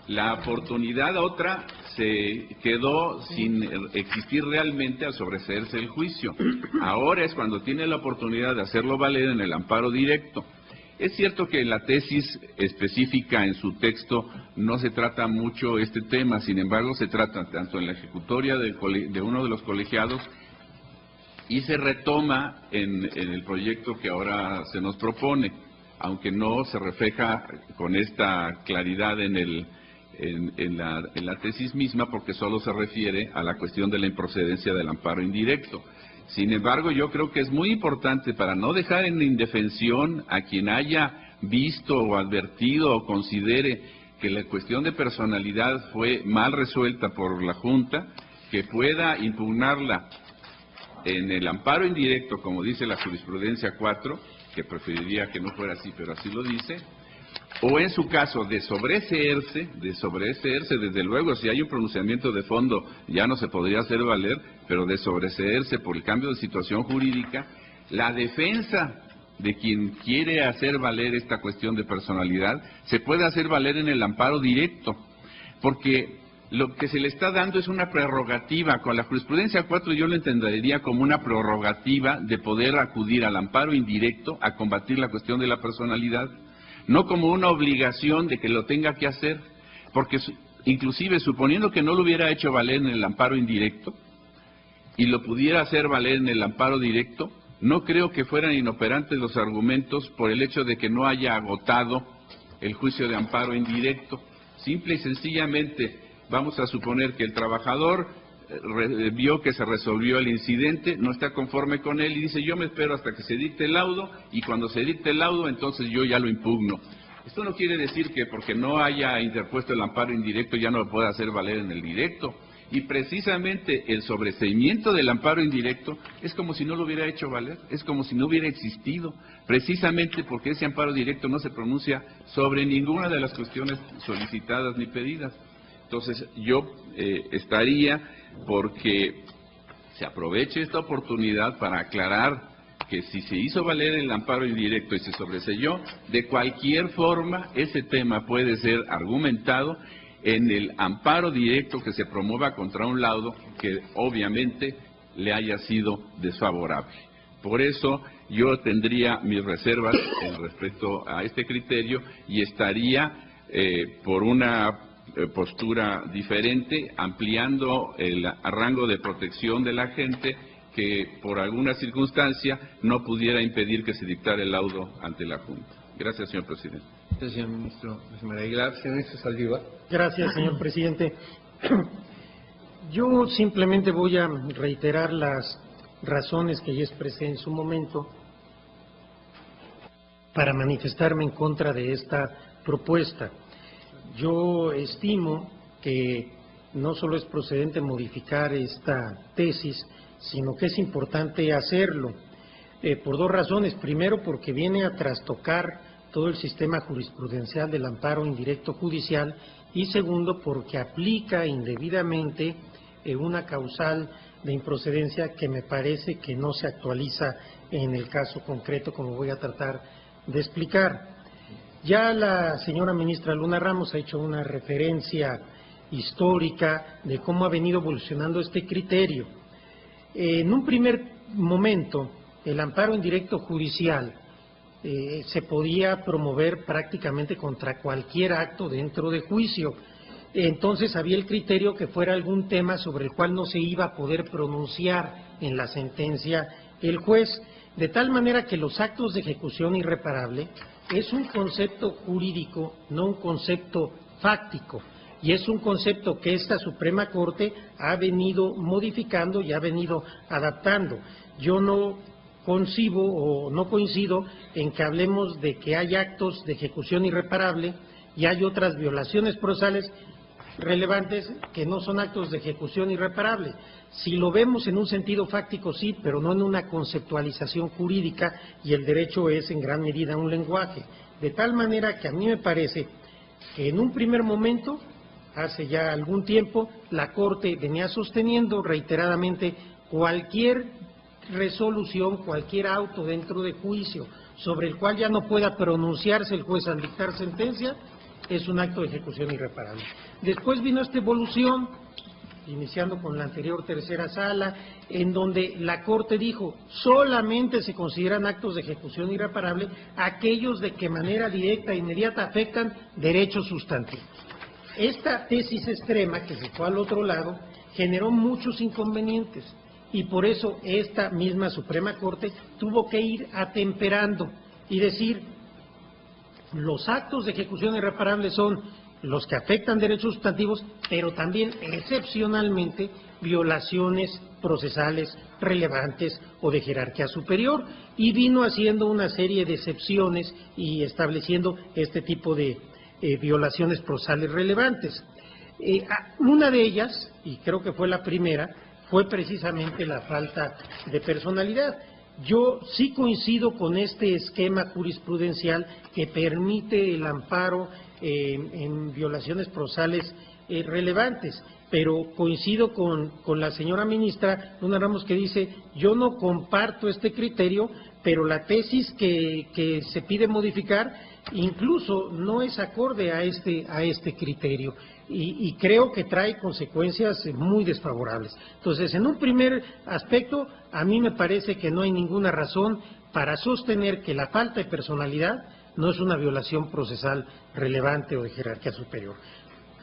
La oportunidad otra se quedó sin existir realmente al sobreseerse el juicio. Ahora es cuando tiene la oportunidad de hacerlo valer en el amparo directo. Es cierto que en la tesis específica en su texto no se trata mucho este tema, sin embargo se trata tanto en la ejecutoria de uno de los colegiados y se retoma en el proyecto que ahora se nos propone, aunque no se refleja con esta claridad en la tesis misma, porque solo se refiere a la cuestión de la improcedencia del amparo indirecto. Sin embargo, yo creo que es muy importante para no dejar en indefensión a quien haya visto o advertido o considere que la cuestión de personalidad fue mal resuelta por la Junta, que pueda impugnarla en el amparo indirecto, como dice la jurisprudencia 4, que preferiría que no fuera así, pero así lo dice, o en su caso de sobreseerse, desde luego, si hay un pronunciamiento de fondo ya no se podría hacer valer, pero de sobreseerse por el cambio de situación jurídica, la defensa de quien quiere hacer valer esta cuestión de personalidad se puede hacer valer en el amparo directo, porque lo que se le está dando es una prerrogativa. Con la jurisprudencia 4 yo lo entendería como una prerrogativa de poder acudir al amparo indirecto a combatir la cuestión de la personalidad, no como una obligación de que lo tenga que hacer, porque inclusive suponiendo que no lo hubiera hecho valer en el amparo indirecto y lo pudiera hacer valer en el amparo directo, no creo que fueran inoperantes los argumentos por el hecho de que no haya agotado el juicio de amparo indirecto. Simple y sencillamente vamos a suponer que el trabajador vio que se resolvió el incidente, no está conforme con él y dice: yo me espero hasta que se dicte el laudo, y cuando se dicte el laudo entonces yo ya lo impugno. Esto no quiere decir que porque no haya interpuesto el amparo indirecto ya no lo pueda hacer valer en el directo. Y precisamente el sobreseimiento del amparo indirecto es como si no lo hubiera hecho valer, es como si no hubiera existido, precisamente porque ese amparo directo no se pronuncia sobre ninguna de las cuestiones solicitadas ni pedidas. Entonces yo estaría porque se aproveche esta oportunidad para aclarar que si se hizo valer el amparo indirecto y se sobreseyó, de cualquier forma ese tema puede ser argumentado en el amparo directo que se promueva contra un laudo que obviamente le haya sido desfavorable. Por eso yo tendría mis reservas en respecto a este criterio y estaría por una postura diferente, ampliando el rango de protección de la gente que por alguna circunstancia no pudiera impedir que se dictara el laudo ante la Junta. Gracias, señor presidente. Gracias, señor ministro María Aguilar. Señor ministro Saldívar. Gracias, señor presidente. Yo simplemente voy a reiterar las razones que ya expresé en su momento para manifestarme en contra de esta propuesta. Yo estimo que no solo es procedente modificar esta tesis, sino que es importante hacerlo por dos razones. Primero, porque viene a trastocar todo el sistema jurisprudencial del amparo indirecto judicial, y segundo, porque aplica indebidamente una causal de improcedencia que me parece que no se actualiza en el caso concreto, como voy a tratar de explicar. Ya la señora ministra Luna Ramos ha hecho una referencia histórica de cómo ha venido evolucionando este criterio. En un primer momento, el amparo indirecto judicial se podía promover prácticamente contra cualquier acto dentro de juicio. Entonces había el criterio que fuera algún tema sobre el cual no se iba a poder pronunciar en la sentencia el juez, de tal manera que los actos de ejecución irreparable es un concepto jurídico, no un concepto fáctico, y es un concepto que esta Suprema Corte ha venido modificando y ha venido adaptando. Yo no concibo o no coincido en que hablemos de que hay actos de ejecución irreparable y hay otras violaciones procesales relevantes que no son actos de ejecución irreparable. Si lo vemos en un sentido fáctico, sí, pero no en una conceptualización jurídica, y el derecho es en gran medida un lenguaje. De tal manera que a mí me parece que en un primer momento, hace ya algún tiempo, la Corte venía sosteniendo reiteradamente cualquier resolución, cualquier auto dentro de juicio sobre el cual ya no pueda pronunciarse el juez al dictar sentencia, es un acto de ejecución irreparable. Después vino esta evolución, iniciando con la anterior tercera sala, en donde la Corte dijo solamente se consideran actos de ejecución irreparable aquellos de que manera directa e inmediata afectan derechos sustantivos. Esta tesis extrema, que se fue al otro lado, generó muchos inconvenientes, y por eso esta misma Suprema Corte tuvo que ir atemperando y decir: los actos de ejecución irreparable son los que afectan derechos sustantivos, pero también excepcionalmente violaciones procesales relevantes o de jerarquía superior, y vino haciendo una serie de excepciones y estableciendo este tipo de violaciones procesales relevantes. Una de ellas, y creo que fue la primera, fue precisamente la falta de personalidad. Yo sí coincido con este esquema jurisprudencial que permite el amparo en violaciones procesales relevantes, pero coincido con la señora ministra Luna Ramos, que dice: yo no comparto este criterio, pero la tesis que se pide modificar incluso no es acorde a este criterio, y creo que trae consecuencias muy desfavorables. Entonces, en un primer aspecto, a mí me parece que no hay ninguna razón para sostener que la falta de personalidad no es una violación procesal relevante o de jerarquía superior.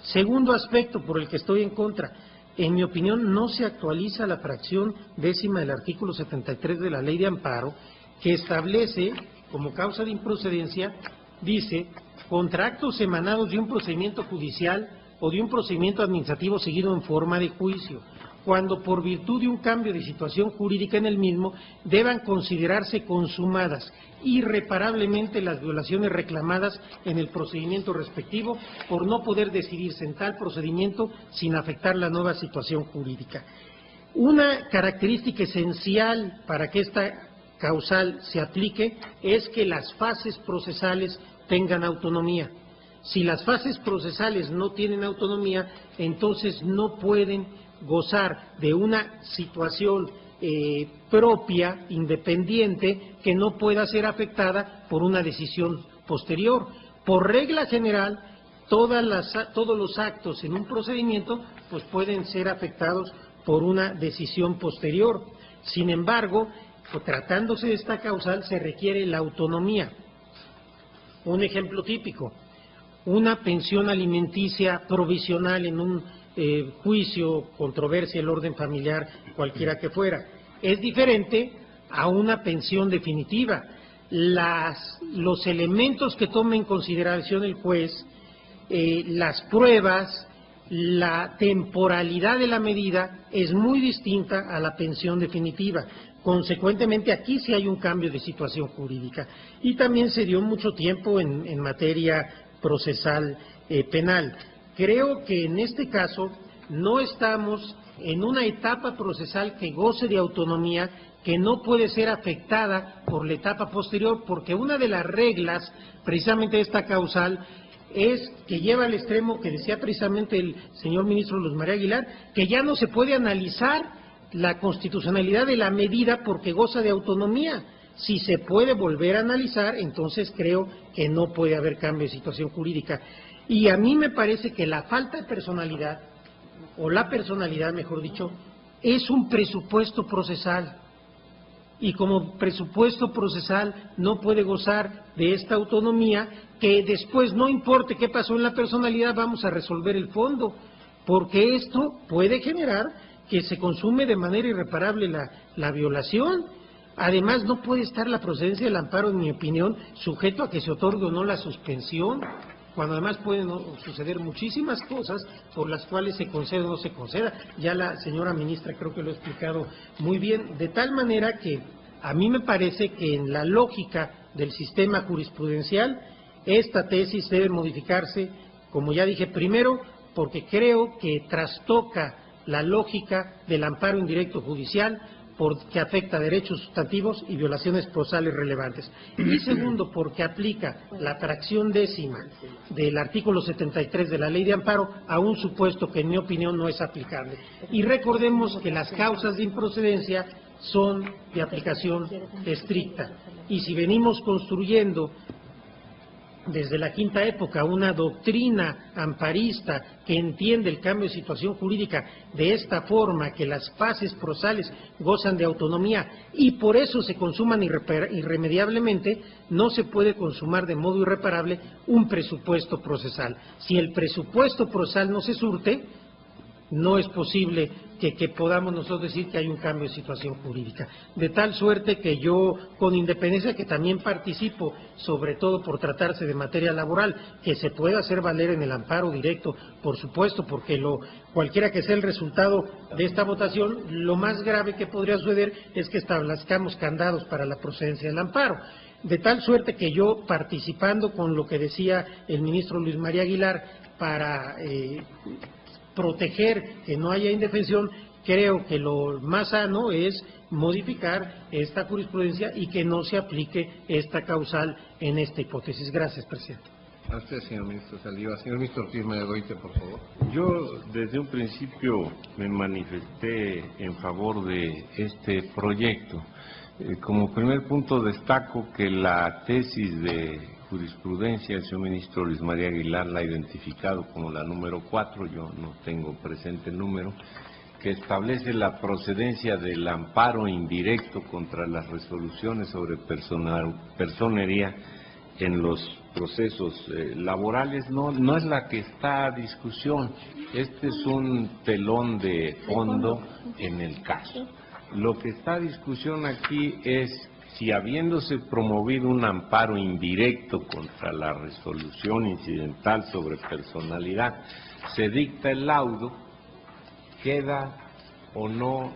Segundo aspecto por el que estoy en contra: en mi opinión no se actualiza la fracción 10ª del artículo 73 de la Ley de Amparo, que establece como causa de improcedencia, dice: contra actos emanados de un procedimiento judicial o de un procedimiento administrativo seguido en forma de juicio, cuando por virtud de un cambio de situación jurídica en el mismo deban considerarse consumadas irreparablemente las violaciones reclamadas en el procedimiento respectivo por no poder decidirse en tal procedimiento sin afectar la nueva situación jurídica. Una característica esencial para que esta causal se aplique es que las fases procesales tengan autonomía. Si las fases procesales no tienen autonomía, entonces no pueden gozar de una situación propia, independiente, que no pueda ser afectada por una decisión posterior. Por regla general, todos los actos en un procedimiento pues pueden ser afectados por una decisión posterior. Sin embargo, tratándose de esta causal, se requiere la autonomía. Un ejemplo típico: una pensión alimenticia provisional en un juicio, controversia, el orden familiar, cualquiera que fuera, es diferente a una pensión definitiva. Los elementos que toma en consideración el juez, las pruebas, la temporalidad de la medida es muy distinta a la pensión definitiva. Consecuentemente, aquí sí hay un cambio de situación jurídica. Y también se dio mucho tiempo en materia procesal penal. Creo que en este caso no estamos en una etapa procesal que goce de autonomía, que no puede ser afectada por la etapa posterior, porque una de las reglas precisamente de esta causal es que lleva al extremo que decía precisamente el señor ministro Luis María Aguilar, que ya no se puede analizar la constitucionalidad de la medida porque goza de autonomía. Si se puede volver a analizar, entonces creo que no puede haber cambio de situación jurídica. Y a mí me parece que la falta de personalidad, o la personalidad, mejor dicho, es un presupuesto procesal. Y como presupuesto procesal no puede gozar de esta autonomía, que después, no importe qué pasó en la personalidad, vamos a resolver el fondo, porque esto puede generar que se consume de manera irreparable la violación. Además, no puede estar la procedencia del amparo, en mi opinión, sujeto a que se otorgue o no la suspensión, cuando además pueden suceder muchísimas cosas por las cuales se conceda o no se conceda. Ya la señora ministra creo que lo ha explicado muy bien, de tal manera que a mí me parece que en la lógica del sistema jurisprudencial esta tesis debe modificarse, como ya dije, primero porque creo que trastoca la lógica del amparo indirecto judicial, porque afecta derechos sustantivos y violaciones procesales relevantes. Y segundo, porque aplica la fracción décima del artículo 73 de la Ley de Amparo a un supuesto que en mi opinión no es aplicable. Y recordemos que las causas de improcedencia son de aplicación estricta. Y si venimos construyendo desde la quinta época una doctrina amparista que entiende el cambio de situación jurídica de esta forma, que las fases procesales gozan de autonomía y por eso se consuman irremediablemente, no se puede consumar de modo irreparable un presupuesto procesal. Si el presupuesto procesal no se surte, no es posible que podamos nosotros decir que hay un cambio de situación jurídica. De tal suerte que yo, con independencia que también participo, sobre todo por tratarse de materia laboral, que se pueda hacer valer en el amparo directo, por supuesto, porque cualquiera que sea el resultado de esta votación, lo más grave que podría suceder es que establezcamos candados para la procedencia del amparo. De tal suerte que yo, participando con lo que decía el ministro Luis María Aguilar, para proteger que no haya indefensión, creo que lo más sano es modificar esta jurisprudencia y que no se aplique esta causal en esta hipótesis. Gracias, presidente. A usted, señor ministro Saldívar. Señor ministro Ortiz Medegoite, por favor. Yo desde un principio me manifesté en favor de este proyecto. Como primer punto destaco que la tesis de jurisprudencia, el señor ministro Luis María Aguilar la ha identificado como la número 4, yo no tengo presente el número, que establece la procedencia del amparo indirecto contra las resoluciones sobre personería en los procesos laborales. No es la que está a discusión, este es un telón de fondo en el caso. Lo que está a discusión aquí es si habiéndose promovido un amparo indirecto contra la resolución incidental sobre personalidad, se dicta el laudo, queda o no,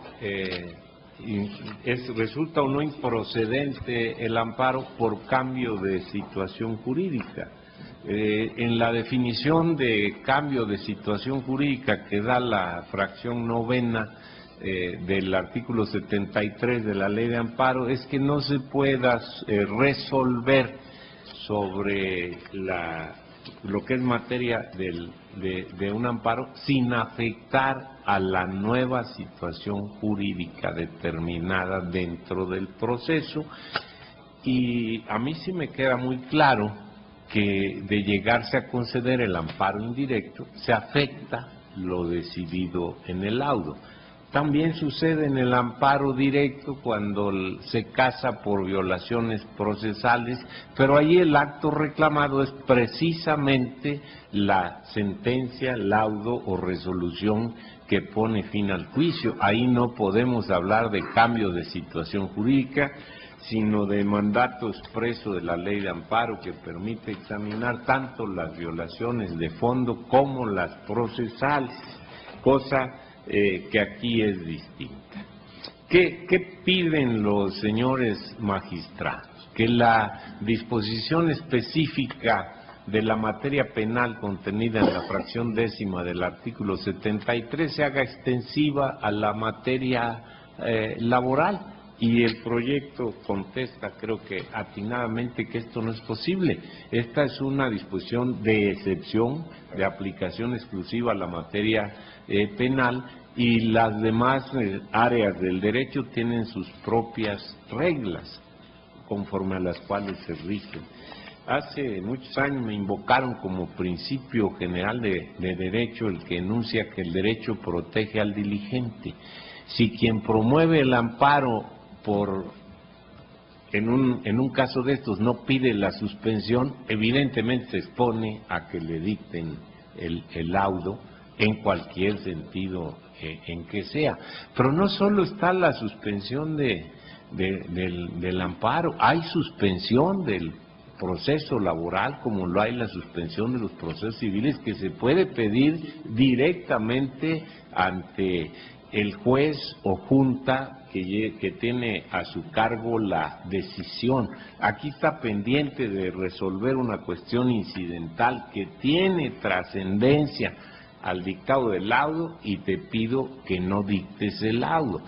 resulta o no improcedente el amparo por cambio de situación jurídica. En la definición de cambio de situación jurídica que da la fracción novena del artículo 73 de la Ley de Amparo es que no se pueda resolver sobre lo que es materia de un amparo sin afectar a la nueva situación jurídica determinada dentro del proceso. Y a mí sí me queda muy claro que de llegarse a conceder el amparo indirecto se afecta lo decidido en el laudo. También sucede en el amparo directo cuando se casa por violaciones procesales, pero ahí el acto reclamado es precisamente la sentencia, laudo o resolución que pone fin al juicio. Ahí no podemos hablar de cambio de situación jurídica, sino de mandato expreso de la Ley de Amparo que permite examinar tanto las violaciones de fondo como las procesales, cosa que aquí es distinta. ¿Qué piden los señores magistrados? Que la disposición específica de la materia penal contenida en la fracción décima del artículo 73 se haga extensiva a la materia laboral. Y el proyecto contesta, creo que atinadamente, que esto no es posible. Esta es una disposición de excepción, de aplicación exclusiva a la materia penal, y las demás áreas del derecho tienen sus propias reglas conforme a las cuales se rigen. Hace muchos años me invocaron como principio general de derecho el que enuncia que el derecho protege al diligente. Si quien promueve el amparo en un caso de estos no pide la suspensión, evidentemente se expone a que le dicten el laudo en cualquier sentido en que sea. Pero no solo está la suspensión del amparo, hay suspensión del proceso laboral como lo hay la suspensión de los procesos civiles, que se puede pedir directamente ante el juez o junta que tiene a su cargo la decisión. Aquí está pendiente de resolver una cuestión incidental que tiene trascendencia al dictado del laudo y te pido que no dictes el laudo.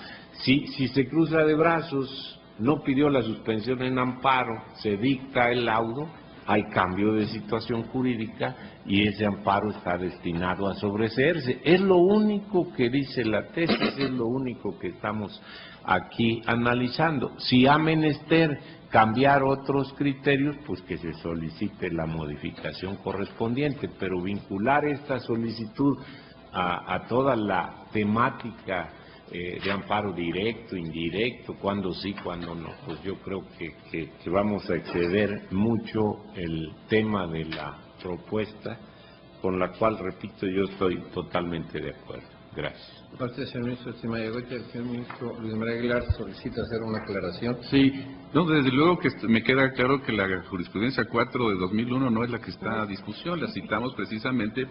Si se cruza de brazos, no pidió la suspensión en amparo, se dicta el laudo, hay cambio de situación jurídica y ese amparo está destinado a sobreseerse. Es lo único que dice la tesis, es lo único que estamos aquí analizando. Si ha menester cambiar otros criterios, pues que se solicite la modificación correspondiente, pero vincular esta solicitud a toda la temática de amparo directo, indirecto, cuándo sí, cuándo no, pues yo creo que vamos a exceder mucho el tema de la propuesta, con la cual, repito, yo estoy totalmente de acuerdo. Gracias. Gracias, señor ministro. El señor ministro Luis María Aguilar solicita hacer una aclaración. Sí, no, desde luego que me queda claro que la jurisprudencia 4 de 2001 no es la que está a discusión, la citamos precisamente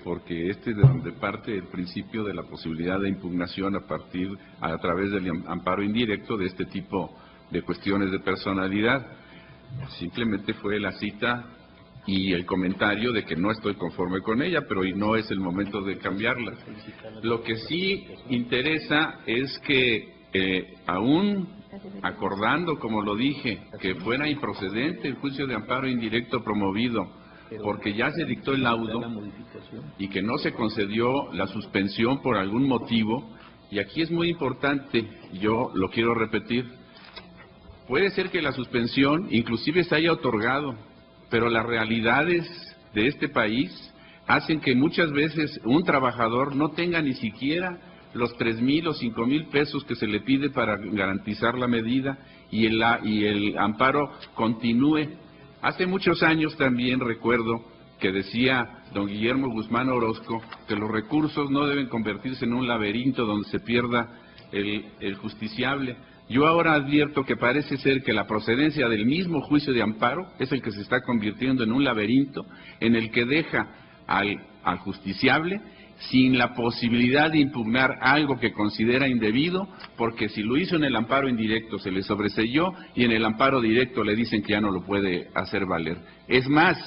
porque este es de donde parte el principio de la posibilidad de impugnación a través del amparo indirecto de este tipo de cuestiones de personalidad. Simplemente fue la cita y el comentario de que no estoy conforme con ella, pero no es el momento de cambiarla. Lo que sí interesa es que aún acordando, como lo dije, que fuera improcedente el juicio de amparo indirecto promovido porque ya se dictó el laudo y que no se concedió la suspensión por algún motivo, y aquí es muy importante, yo lo quiero repetir, puede ser que la suspensión inclusive se haya otorgado, pero las realidades de este país hacen que muchas veces un trabajador no tenga ni siquiera los 3,000 o 5,000 pesos que se le pide para garantizar la medida y el amparo continúe. Hace muchos años también recuerdo que decía don Guillermo Guzmán Orozco que los recursos no deben convertirse en un laberinto donde se pierda el justiciable. Yo ahora advierto que parece ser que la procedencia del mismo juicio de amparo es el que se está convirtiendo en un laberinto en el que deja al justiciable sin la posibilidad de impugnar algo que considera indebido, porque si lo hizo en el amparo indirecto se le sobreseyó y en el amparo directo le dicen que ya no lo puede hacer valer. Es más,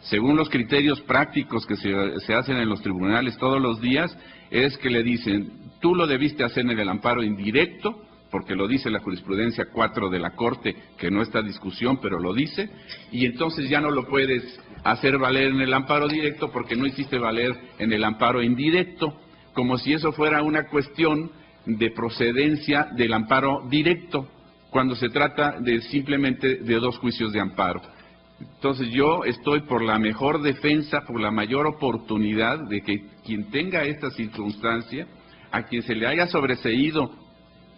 según los criterios prácticos que se hacen en los tribunales todos los días, es que le dicen, tú lo debiste hacer en el amparo indirecto, porque lo dice la jurisprudencia 4 de la Corte, que no está en discusión, pero lo dice, y entonces ya no lo puedes hacer valer en el amparo directo porque no hiciste valer en el amparo indirecto, como si eso fuera una cuestión de procedencia del amparo directo, cuando se trata de simplemente de dos juicios de amparo. Entonces yo estoy por la mejor defensa, por la mayor oportunidad de que quien tenga esta circunstancia, a quien se le haya sobreseído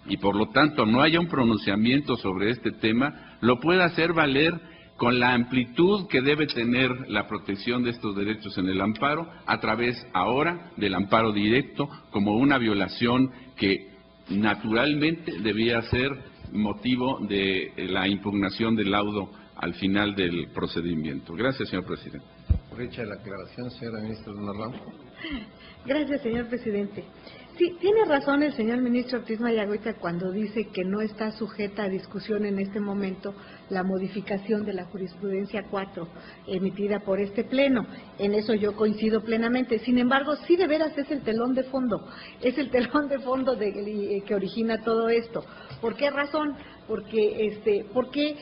y por lo tanto no haya un pronunciamiento sobre este tema, lo pueda hacer valer con la amplitud que debe tener la protección de estos derechos en el amparo, a través ahora del amparo directo, como una violación que naturalmente debía ser motivo de la impugnación del laudo al final del procedimiento. Gracias, señor presidente. Por hecha la aclaración, señora ministra Luna Ramos. Gracias, señor presidente. Sí, tiene razón el señor ministro Ortiz Mayagüita cuando dice que no está sujeta a discusión en este momento la modificación de la jurisprudencia 4 emitida por este pleno. En eso yo coincido plenamente. Sin embargo, sí de veras es el telón de fondo, que origina todo esto. ¿Por qué razón? Porque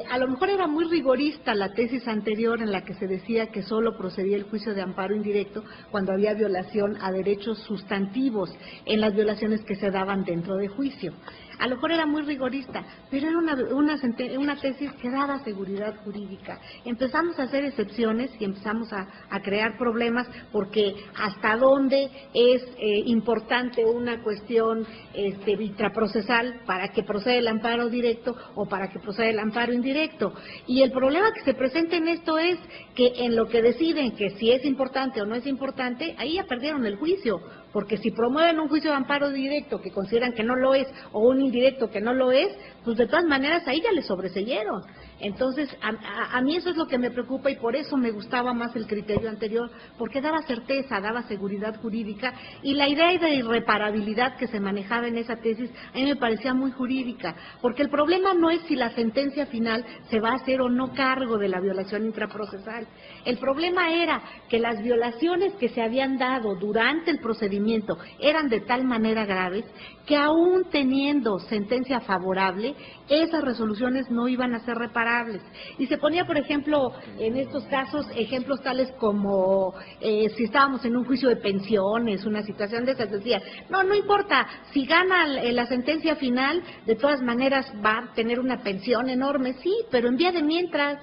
a lo mejor era muy rigorista la tesis anterior en la que se decía que solo procedía el juicio de amparo indirecto cuando había violación a derechos sustantivos en las violaciones que se daban dentro de juicio. A lo mejor era muy rigorista, pero era una tesis que daba seguridad jurídica. Empezamos a hacer excepciones y empezamos a crear problemas porque hasta dónde es importante una cuestión intraprocesal para que proceda el amparo directo o para que proceda el amparo indirecto. Y el problema que se presenta en esto es que en lo que deciden que si es importante o no es importante, ahí ya perdieron el juicio, porque si promueven un juicio de amparo directo que consideran que no lo es o un indirecto que no lo es, pues de todas maneras ahí ya le sobreseyeron. Entonces, a mí eso es lo que me preocupa y por eso me gustaba más el criterio anterior, porque daba certeza, daba seguridad jurídica y la idea de irreparabilidad que se manejaba en esa tesis a mí me parecía muy jurídica, porque el problema no es si la sentencia final se va a hacer o no cargo de la violación intraprocesal. El problema era que las violaciones que se habían dado durante el procedimiento eran de tal manera graves que aún teniendo sentencia favorable, esas resoluciones no iban a ser reparables. Y se ponía, por ejemplo, en estos casos, ejemplos tales como si estábamos en un juicio de pensiones, una situación de esas, decía, no importa, si gana la sentencia final, de todas maneras va a tener una pensión enorme, sí, pero en vía de mientras,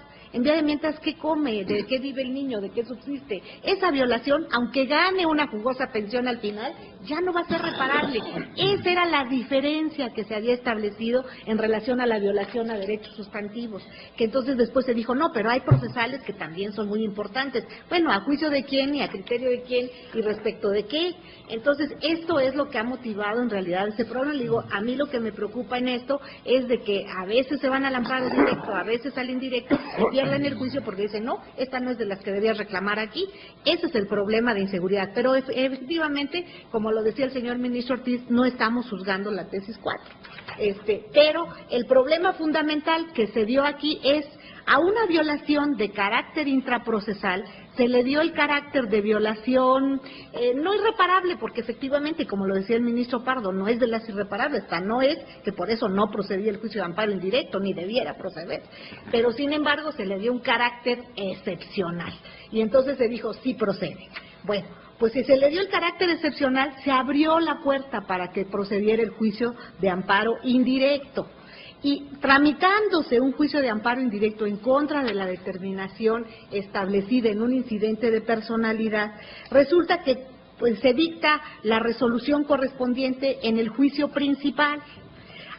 ¿qué come? ¿De qué vive el niño? ¿De qué subsiste? Esa violación, aunque gane una jugosa pensión al final, ya no va a ser reparable. Esa era la diferencia que se había establecido en relación a la violación a derechos sustantivos, que entonces después se dijo, no, pero hay procesales que también son muy importantes. Bueno, ¿a juicio de quién y a criterio de quién y respecto de qué? Entonces, esto es lo que ha motivado en realidad ese problema. Le digo, a mí lo que me preocupa en esto es de que a veces se van al amparo directo, a veces al indirecto, y pierden el juicio porque dicen, no, esta no es de las que debías reclamar aquí. Ese es el problema de inseguridad. Pero efectivamente, como lo decía el señor ministro Ortiz, no estamos juzgando la tesis 4. Pero el problema fundamental que se dio aquí es a una violación de carácter intraprocesal se le dio el carácter de violación no irreparable, porque efectivamente, como lo decía el ministro Pardo, no es de las irreparables, no es que por eso no procedía el juicio de amparo indirecto, ni debiera proceder, pero sin embargo se le dio un carácter excepcional, y entonces se dijo, sí procede. Bueno, pues si se le dio el carácter excepcional, se abrió la puerta para que procediera el juicio de amparo indirecto. Y tramitándose un juicio de amparo indirecto en contra de la determinación establecida en un incidente de personalidad, resulta que pues, se dicta la resolución correspondiente en el juicio principal.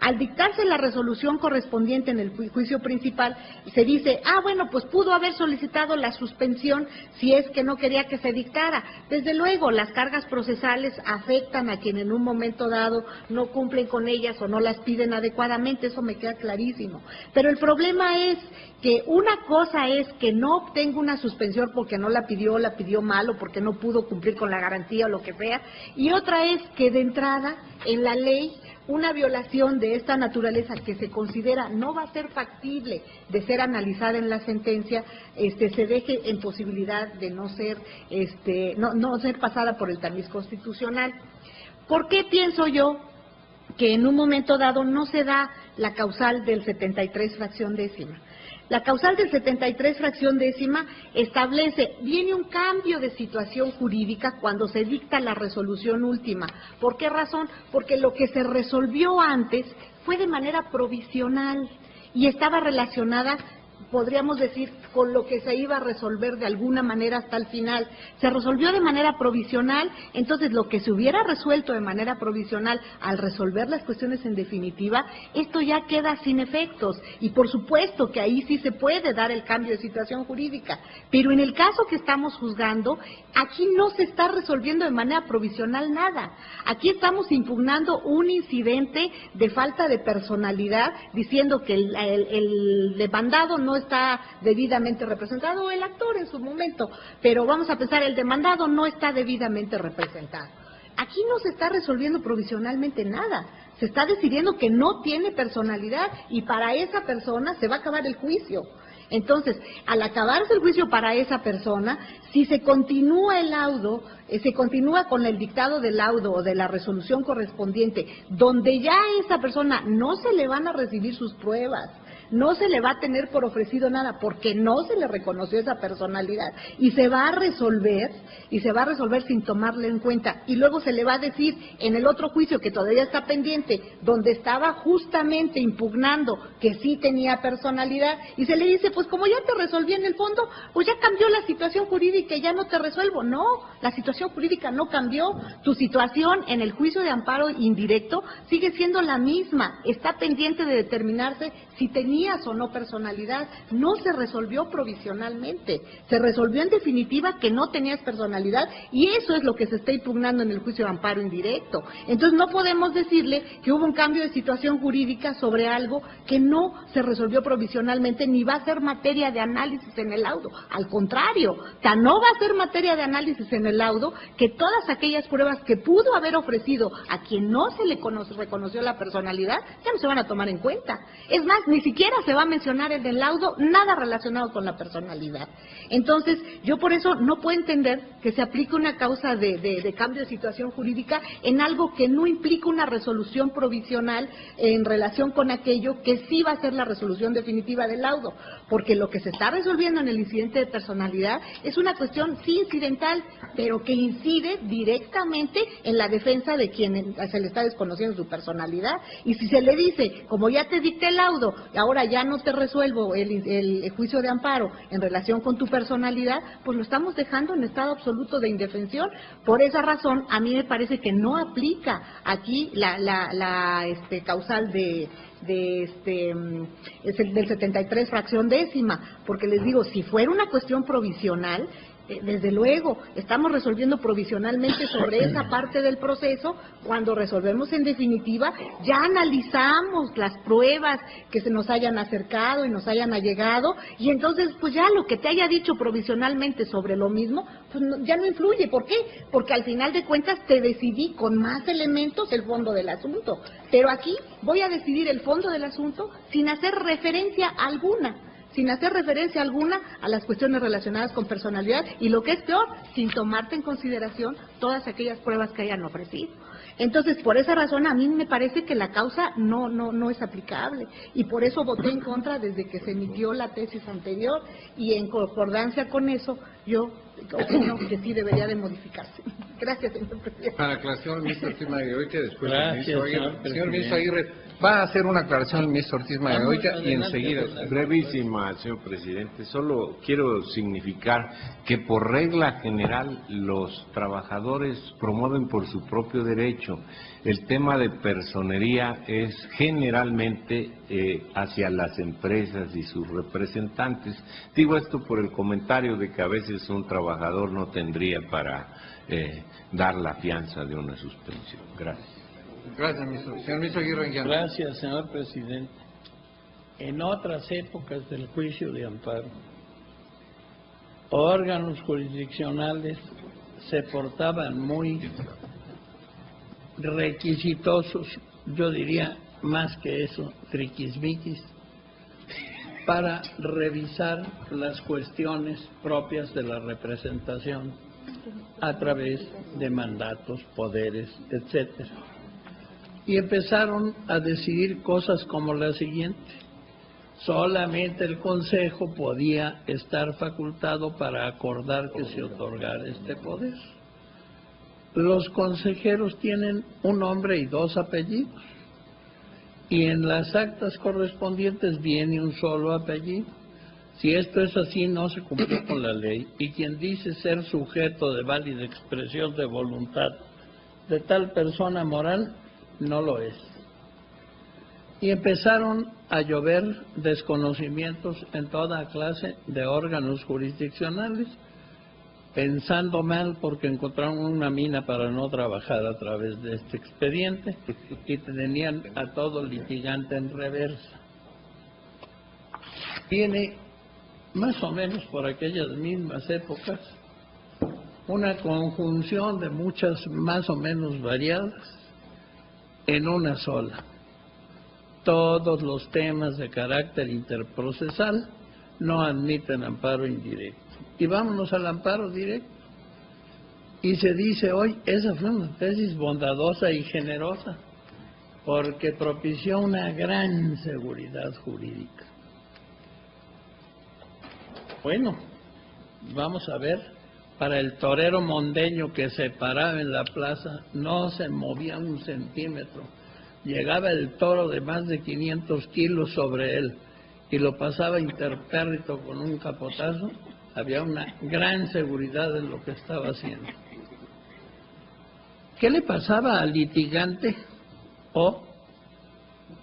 Al dictarse la resolución correspondiente en el juicio principal, se dice, bueno, pues pudo haber solicitado la suspensión si es que no quería que se dictara. Desde luego, las cargas procesales afectan a quien en un momento dado no cumplen con ellas o no las piden adecuadamente, eso me queda clarísimo. Pero el problema es que una cosa es que no obtenga una suspensión porque no la pidió mal o porque no pudo cumplir con la garantía o lo que sea, y otra es que de entrada en la ley una violación de esta naturaleza que se considera no va a ser factible de ser analizada en la sentencia, se deje en posibilidad de no ser pasada por el tamiz constitucional. ¿Por qué pienso yo que en un momento dado no se da la causal del 73 fracción décima? La causal del 73 fracción décima establece, viene un cambio de situación jurídica cuando se dicta la resolución última. ¿Por qué razón? Porque lo que se resolvió antes fue de manera provisional y estaba relacionada, podríamos decir, con lo que se iba a resolver de alguna manera hasta el final. Se resolvió de manera provisional, entonces lo que se hubiera resuelto de manera provisional al resolver las cuestiones en definitiva, esto ya queda sin efectos. Y por supuesto que ahí sí se puede dar el cambio de situación jurídica, pero en el caso que estamos juzgando, aquí no se está resolviendo de manera provisional nada. Aquí estamos impugnando un incidente de falta de personalidad, diciendo que el demandado no está debidamente representado, o el actor en su momento, pero vamos a pensar, el demandado no está debidamente representado. Aquí no se está resolviendo provisionalmente nada, se está decidiendo que no tiene personalidad y para esa persona se va a acabar el juicio. Entonces, al acabarse el juicio para esa persona, si se continúa el laudo, se continúa con el dictado del laudo o de la resolución correspondiente, donde ya a esa persona no se le van a recibir sus pruebas, no se le va a tener por ofrecido nada porque no se le reconoció esa personalidad y se va a resolver sin tomarle en cuenta, y luego se le va a decir en el otro juicio que todavía está pendiente, donde estaba justamente impugnando que sí tenía personalidad, y se le dice, pues como ya te resolví en el fondo, pues ya cambió la situación jurídica y ya no te resuelvo. No, la situación jurídica no cambió, tu situación en el juicio de amparo indirecto sigue siendo la misma, está pendiente de determinarse si tenías o no personalidad, no se resolvió provisionalmente, se resolvió en definitiva que no tenías personalidad, y eso es lo que se está impugnando en el juicio de amparo indirecto. Entonces no podemos decirle que hubo un cambio de situación jurídica sobre algo que no se resolvió provisionalmente ni va a ser materia de análisis en el laudo. Al contrario, tan no va a ser materia de análisis en el laudo que todas aquellas pruebas que pudo haber ofrecido a quien no se le reconoció la personalidad ya no se van a tomar en cuenta. Es más, ni siquiera se va a mencionar en el laudo nada relacionado con la personalidad. Entonces, yo por eso no puedo entender que se aplique una causa de cambio de situación jurídica en algo que no implica una resolución provisional en relación con aquello que sí va a ser la resolución definitiva del laudo, porque lo que se está resolviendo en el incidente de personalidad es una cuestión sí incidental, pero que incide directamente en la defensa de quien se le está desconociendo su personalidad. Y si se le dice, como ya te dicté el laudo, ahora ya no te resuelvo el juicio de amparo en relación con tu personalidad, pues lo estamos dejando en estado absoluto de indefensión. Por esa razón, a mí me parece que no aplica aquí la causal del 73 fracción décima, porque les digo, si fuera una cuestión provisional, desde luego, estamos resolviendo provisionalmente sobre esa parte del proceso. Cuando resolvemos en definitiva, ya analizamos las pruebas que se nos hayan acercado y nos hayan allegado, y entonces pues ya lo que te haya dicho provisionalmente sobre lo mismo, pues ya no influye. ¿Por qué? Porque al final de cuentas te decidí con más elementos el fondo del asunto, pero aquí voy a decidir el fondo del asunto sin hacer referencia alguna a las cuestiones relacionadas con personalidad, y lo que es peor, sin tomarte en consideración todas aquellas pruebas que hayan ofrecido. Entonces, por esa razón, a mí me parece que la causa no es aplicable, y por eso voté en contra desde que se emitió la tesis anterior, y en concordancia con eso, yo opino que sí debería de modificarse. Gracias, señor presidente. Para aclaración, ministro Ortiz Magri, que después Gracias, señor ministro Aguirre, Va a hacer una aclaración el ministro Ortiz Mayorga y enseguida. Brevísima, señor presidente. Solo quiero significar que por regla general los trabajadores promueven por su propio derecho. El tema de personería es generalmente hacia las empresas y sus representantes. Digo esto por el comentario de que a veces un trabajador no tendría para dar la fianza de una suspensión. Gracias. Gracias, ministro. Señor ministro Aguirre Anguiano. Gracias, señor presidente. En otras épocas del juicio de amparo, órganos jurisdiccionales se portaban muy requisitosos, yo diría más que eso, triquismiquis, para revisar las cuestiones propias de la representación a través de mandatos, poderes, etcétera. Y empezaron a decidir cosas como la siguiente: solamente el Consejo podía estar facultado para acordar que se otorgara este poder. Los consejeros tienen un nombre y dos apellidos, y en las actas correspondientes viene un solo apellido. Si esto es así, no se cumplió con la ley, y quien dice ser sujeto de válida expresión de voluntad de tal persona moral, no lo es. Y empezaron a llover desconocimientos en toda clase de órganos jurisdiccionales, pensando mal porque encontraron una mina para no trabajar a través de este expediente y tenían a todo litigante en reversa. Tiene más o menos por aquellas mismas épocas una conjunción de muchas más o menos variadas en una sola. Todos los temas de carácter interprocesal no admiten amparo indirecto. Y vámonos al amparo directo. Y se dice hoy, esa fue una tesis bondadosa y generosa, porque propició una gran seguridad jurídica. Bueno, vamos a ver. Para el torero mondeño que se paraba en la plaza, no se movía un centímetro. Llegaba el toro de más de 500 kilos sobre él y lo pasaba interpérrito con un capotazo. Había una gran seguridad en lo que estaba haciendo. ¿Qué le pasaba al litigante o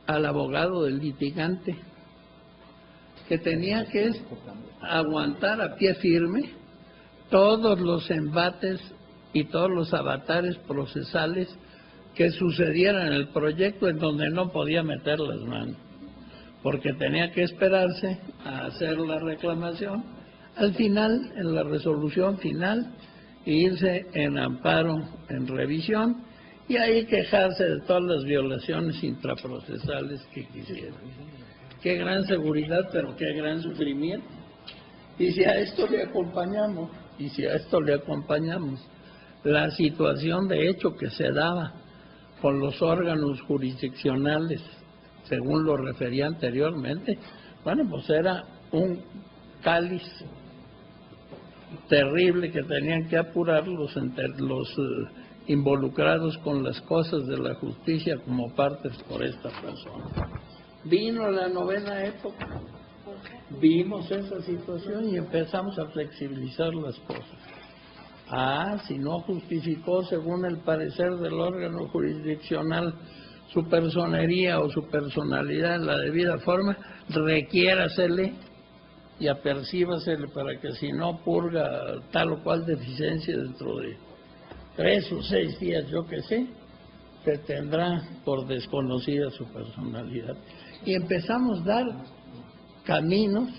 al abogado del litigante? Que tenía que aguantar a pie firme todos los embates y todos los avatares procesales que sucedieran en el proyecto, en donde no podía meter las manos, porque tenía que esperarse a hacer la reclamación, al final, en la resolución final, e irse en amparo, en revisión, y ahí quejarse de todas las violaciones intraprocesales que quisieran. Qué gran seguridad, pero qué gran sufrimiento. Y si a esto le acompañamos la situación de hecho que se daba con los órganos jurisdiccionales, según lo refería anteriormente, bueno, pues era un cáliz terrible que tenían que apurar los involucrados con las cosas de la justicia como partes por esta persona. Vino la novena época, vimos esa situación y empezamos a flexibilizar las cosas. Si no justificó, según el parecer del órgano jurisdiccional, su personería o su personalidad en la debida forma, requiérasele y apercíbasele para que si no purga tal o cual deficiencia dentro de 3 o 6 días, yo que sé, se tendrá por desconocida su personalidad. Y empezamos a dar caminos,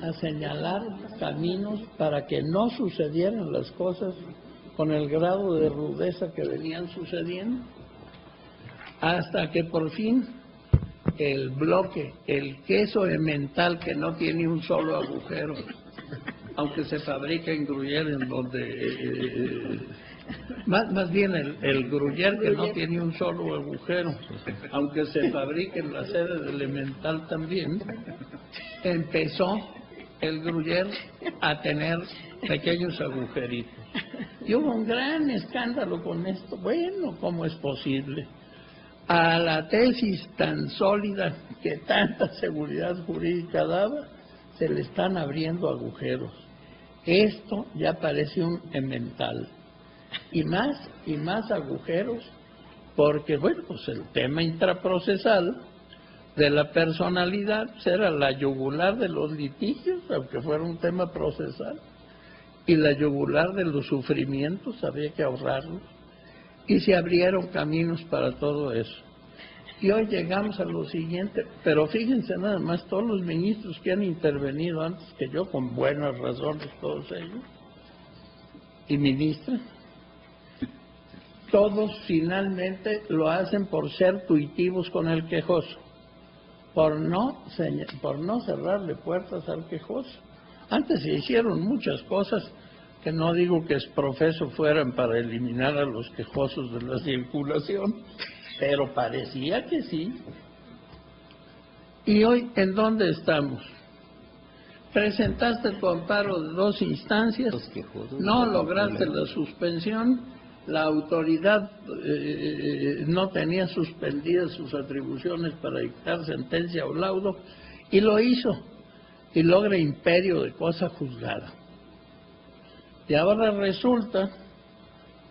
a señalar caminos para que no sucedieran las cosas con el grado de rudeza que venían sucediendo, hasta que por fin el bloque, el queso emmental que no tiene un solo agujero, aunque se fabrica en Gruyère, en donde más bien el Gruyère que no tiene un solo agujero, aunque se fabrique en la sede del emmental también, empezó el Gruyère a tener pequeños agujeritos. Y hubo un gran escándalo con esto. Bueno, ¿cómo es posible? a la tesis tan sólida que tanta seguridad jurídica daba, se le están abriendo agujeros. Esto ya parece un emmental. Y más agujeros, porque, bueno, pues el tema intraprocesal de la personalidad era la yugular de los litigios, aunque fuera un tema procesal, y la yugular de los sufrimientos había que ahorrarlos, y se abrieron caminos para todo eso. Y hoy llegamos a lo siguiente, pero fíjense nada más, todos los ministros que han intervenido antes que yo, con buenas razones todos ellos, y ministras, todos finalmente lo hacen por ser tuitivos con el quejoso, por no cerrarle puertas al quejoso. Antes se hicieron muchas cosas que no digo que es profeso fueran para eliminar a los quejosos de la circulación, pero parecía que sí. ¿Y hoy en dónde estamos? Presentaste tu amparo de 2 instancias, no lograste la suspensión, la autoridad no tenía suspendidas sus atribuciones para dictar sentencia o laudo, y lo hizo, y logra imperio de cosa juzgada. Y ahora resulta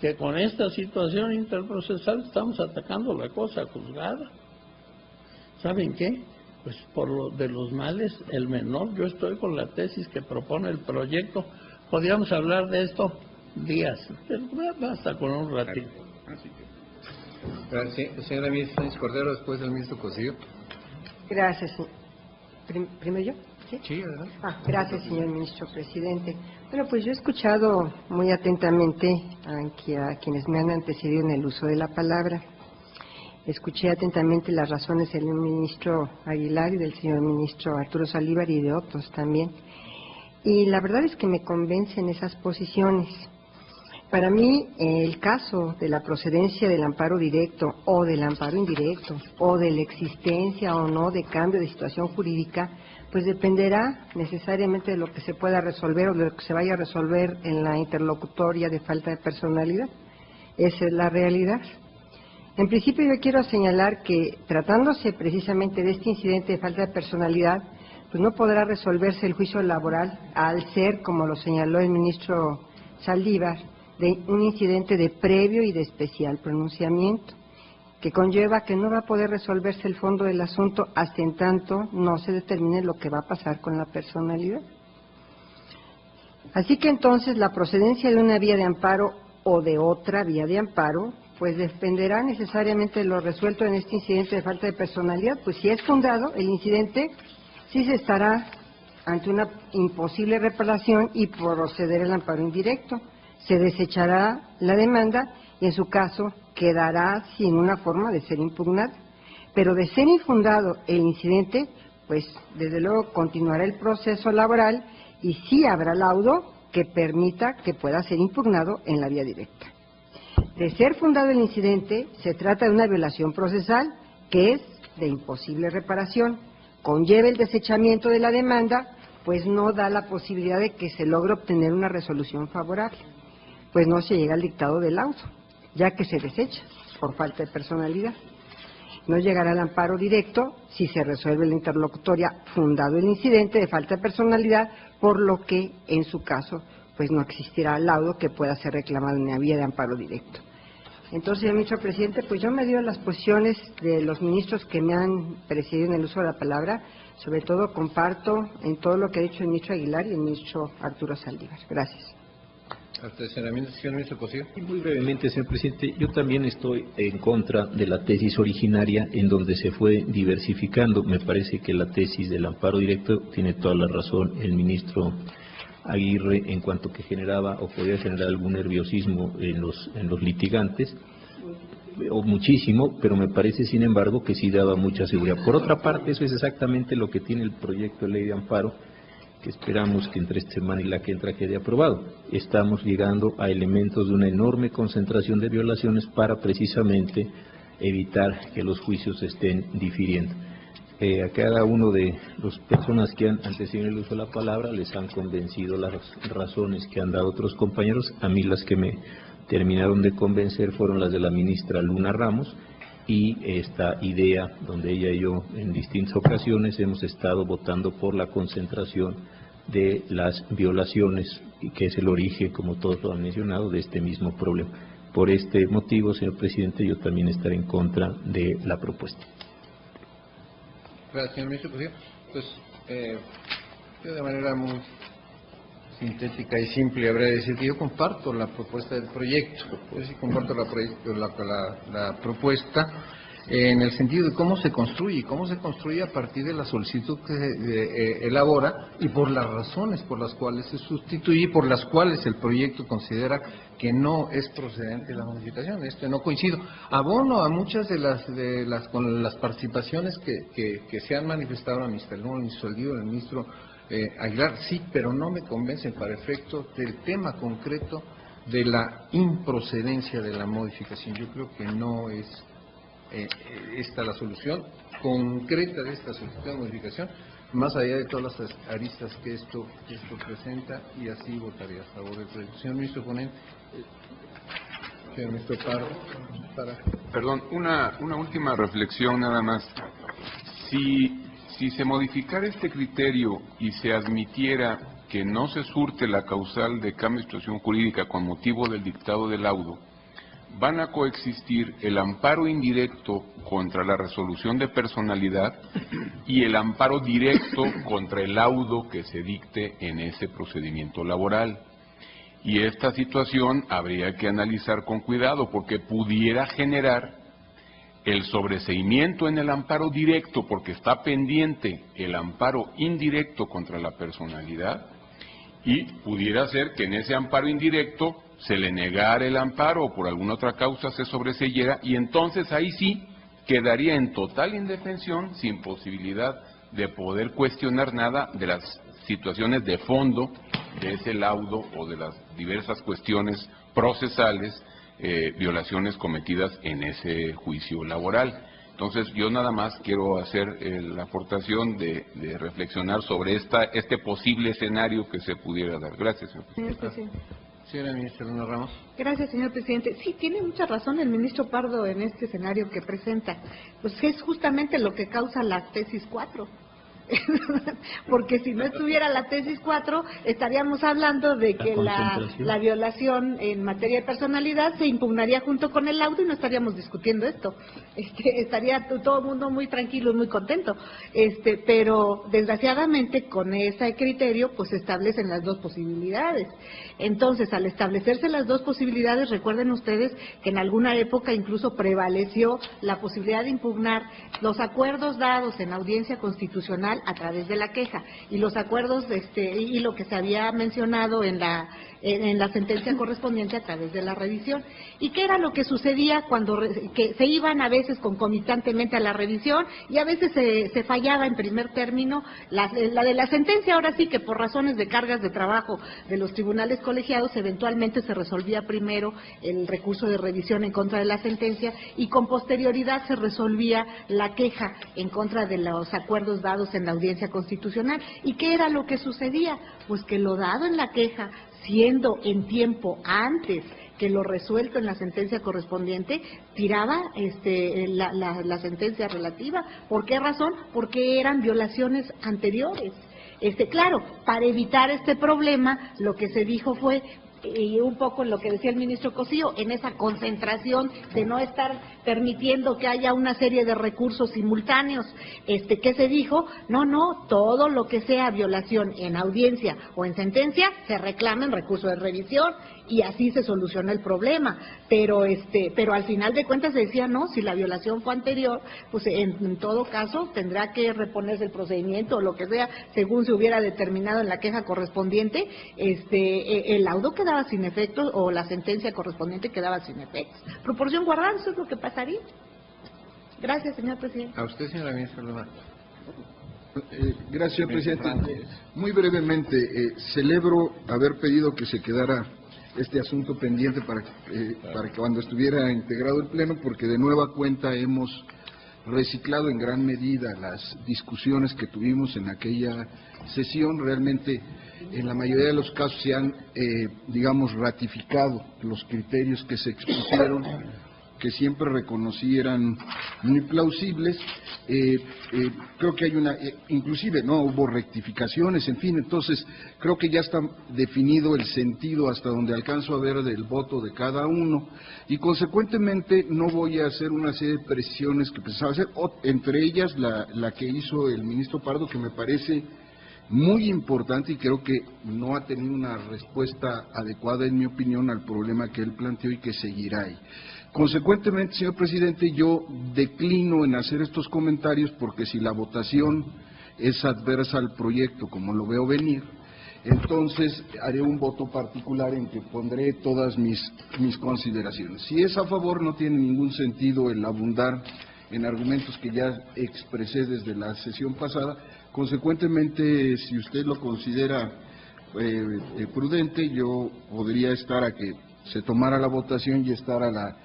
que con esta situación interprocesal estamos atacando la cosa juzgada. ¿Saben qué? Pues por lo de los males, el menor. Yo estoy con la tesis que propone el proyecto. Podríamos hablar de esto días, pero basta con un ratito. Gracias. Señora ministra Cordero, después del ministro Cosío. Gracias. ¿Primero yo? Sí, adelante. Gracias, señor ministro presidente. Bueno, pues yo he escuchado muy atentamente a quienes me han antecedido en el uso de la palabra. Escuché atentamente las razones del ministro Aguilar y del señor ministro Arturo Saldívar y de otros también. Y la verdad es que me convencen esas posiciones. Para mí, el caso de la procedencia del amparo directo o del amparo indirecto o de la existencia o no de cambio de situación jurídica, pues dependerá necesariamente de lo que se pueda resolver o de lo que se vaya a resolver en la interlocutoria de falta de personalidad. Esa es la realidad. En principio yo quiero señalar que tratándose precisamente de este incidente de falta de personalidad, pues no podrá resolverse el juicio laboral al ser, como lo señaló el ministro Saldívar, de un incidente de previo y de especial pronunciamiento, que conlleva que no va a poder resolverse el fondo del asunto hasta en tanto no se determine lo que va a pasar con la personalidad. Así que entonces la procedencia de una vía de amparo o de otra vía de amparo, pues dependerá necesariamente de lo resuelto en este incidente de falta de personalidad. Pues si es fundado el incidente, sí se estará ante una imposible reparación y proceder el amparo indirecto. Se desechará la demanda y en su caso quedará sin una forma de ser impugnada. Pero de ser infundado el incidente, pues desde luego continuará el proceso laboral y sí habrá laudo que permita que pueda ser impugnado en la vía directa. De ser fundado el incidente, se trata de una violación procesal que es de imposible reparación. Conlleva el desechamiento de la demanda, pues no da la posibilidad de que se logre obtener una resolución favorable, pues no se llega al dictado del laudo, ya que se desecha por falta de personalidad. No llegará al amparo directo si se resuelve la interlocutoria fundado el incidente de falta de personalidad, por lo que en su caso pues no existirá laudo que pueda ser reclamado en la vía de amparo directo. Entonces, señor ministro presidente, pues yo me dio las posiciones de los ministros que me han precedido en el uso de la palabra. Sobre todo comparto en todo lo que ha dicho el ministro Aguilar y el ministro Arturo Saldívar. Gracias. Señor ministro Cosío. Muy brevemente, señor presidente, yo también estoy en contra de la tesis originaria en donde se fue diversificando. Me parece que la tesis del amparo directo tiene toda la razón el ministro Aguirre en cuanto que generaba o podía generar algún nerviosismo en los litigantes, o muchísimo, pero me parece sin embargo que sí daba mucha seguridad. Por otra parte, eso es exactamente lo que tiene el proyecto de ley de amparo, que esperamos que entre esta semana y la que entra quede aprobado. Estamos llegando a elementos de una enorme concentración de violaciones para precisamente evitar que los juicios se estén difiriendo. A cada uno de las personas que han antecedido el uso de la palabra les han convencido las razones que han dado otros compañeros. A mí las que me terminaron de convencer fueron las de la ministra Luna Ramos, y esta idea donde ella y yo en distintas ocasiones hemos estado votando por la concentración de las violaciones, que es el origen, como todos lo han mencionado, de este mismo problema. Por este motivo, señor presidente, yo también estaré en contra de la propuesta. Gracias, señor ministro. Pues yo de manera muy sintética y simple habría de decir que yo comparto la propuesta del proyecto, pues sí comparto la propuesta en el sentido de cómo se construye a partir de la solicitud que se elabora y por las razones por las cuales se sustituye y por las cuales el proyecto considera que no es procedente la modificación. No coincido. Abono a muchas con las participaciones que se han manifestado el ministro Saldívar, el ministro Aguilar, sí, pero no me convencen para efecto del tema concreto de la improcedencia de la modificación. Yo creo que no es esta la solución concreta de esta solicitud de modificación, más allá de todas las aristas que esto presenta, y así votaría a favor del proyecto. Señor ministro ponente, señor ministro Pardo, Perdón, una última reflexión nada más. Si se modificara este criterio y se admitiera que no se surte la causal de cambio de situación jurídica con motivo del dictado del laudo, van a coexistir el amparo indirecto contra la resolución de personalidad y el amparo directo contra el laudo que se dicte en ese procedimiento laboral. Y esta situación habría que analizar con cuidado porque pudiera generar el sobreseimiento en el amparo directo porque está pendiente el amparo indirecto contra la personalidad, y pudiera ser que en ese amparo indirecto se le negara el amparo o por alguna otra causa se sobreseyera, y entonces ahí sí quedaría en total indefensión sin posibilidad de poder cuestionar nada de las situaciones de fondo de ese laudo o de las diversas cuestiones procesales, violaciones cometidas en ese juicio laboral. Entonces yo nada más quiero hacer la aportación de reflexionar sobre este posible escenario que se pudiera dar. Gracias, señor presidente. Señora ministra Luna Ramos. Gracias, señor presidente. Sí, tiene mucha razón el ministro Pardo en este escenario que presenta. Pues es justamente lo que causa la tesis 4. Porque si no estuviera la tesis 4, estaríamos hablando de que la violación en materia de personalidad se impugnaría junto con el laudo y no estaríamos discutiendo esto. Estaría todo el mundo muy tranquilo y muy contento. Pero desgraciadamente con ese criterio pues se establecen las dos posibilidades. Entonces, al establecerse las dos posibilidades, recuerden ustedes que en alguna época incluso prevaleció la posibilidad de impugnar los acuerdos dados en audiencia constitucional a través de la queja, y los acuerdos y lo que se había mencionado en la sentencia correspondiente a través de la revisión. ¿Y qué era lo que sucedía cuando que se iban a veces concomitantemente a la revisión y a veces se fallaba en primer término la de la sentencia? Ahora sí que por razones de cargas de trabajo de los tribunales colegiados eventualmente se resolvía primero el recurso de revisión en contra de la sentencia y con posterioridad se resolvía la queja en contra de los acuerdos dados en la audiencia constitucional. ¿Y qué era lo que sucedía? Pues que lo dado en la queja, siendo en tiempo antes que lo resuelto en la sentencia correspondiente, tiraba la sentencia relativa. ¿Por qué razón? Porque eran violaciones anteriores. Claro, para evitar este problema, lo que se dijo fue, y un poco en lo que decía el ministro Cosío, en esa concentración de no estar permitiendo que haya una serie de recursos simultáneos, ¿qué se dijo? No, todo lo que sea violación en audiencia o en sentencia se reclama en recurso de revisión, y así se soluciona el problema. Pero al final de cuentas se decía, no, si la violación fue anterior, pues en todo caso tendrá que reponerse el procedimiento o lo que sea, según se hubiera determinado en la queja correspondiente, el laudo quedaba sin efectos o la sentencia correspondiente quedaba sin efectos. Proporción guardada, eso es lo que pasaría. Gracias, señor presidente. A usted, señora ministra Luna. Gracias, señor presidente. Muy brevemente, celebro haber pedido que se quedara este asunto pendiente para que cuando estuviera integrado el Pleno, porque de nueva cuenta hemos reciclado en gran medida las discusiones que tuvimos en aquella sesión. Realmente, en la mayoría de los casos se han, ratificado los criterios que se expusieron que siempre reconocí eran muy plausibles. Creo que hay inclusive no hubo rectificaciones, en fin, entonces creo que ya está definido el sentido hasta donde alcanzo a ver del voto de cada uno, y consecuentemente no voy a hacer una serie de precisiones que pensaba hacer, entre ellas la que hizo el ministro Pardo, que me parece muy importante y creo que no ha tenido una respuesta adecuada, en mi opinión, al problema que él planteó y que seguirá ahí. Consecuentemente, señor presidente, yo declino en hacer estos comentarios porque si la votación es adversa al proyecto, como lo veo venir, entonces haré un voto particular en que pondré todas mis consideraciones. Si es a favor, no tiene ningún sentido el abundar en argumentos que ya expresé desde la sesión pasada. Consecuentemente, si usted lo considera prudente, yo podría estar a que se tomara la votación y estar al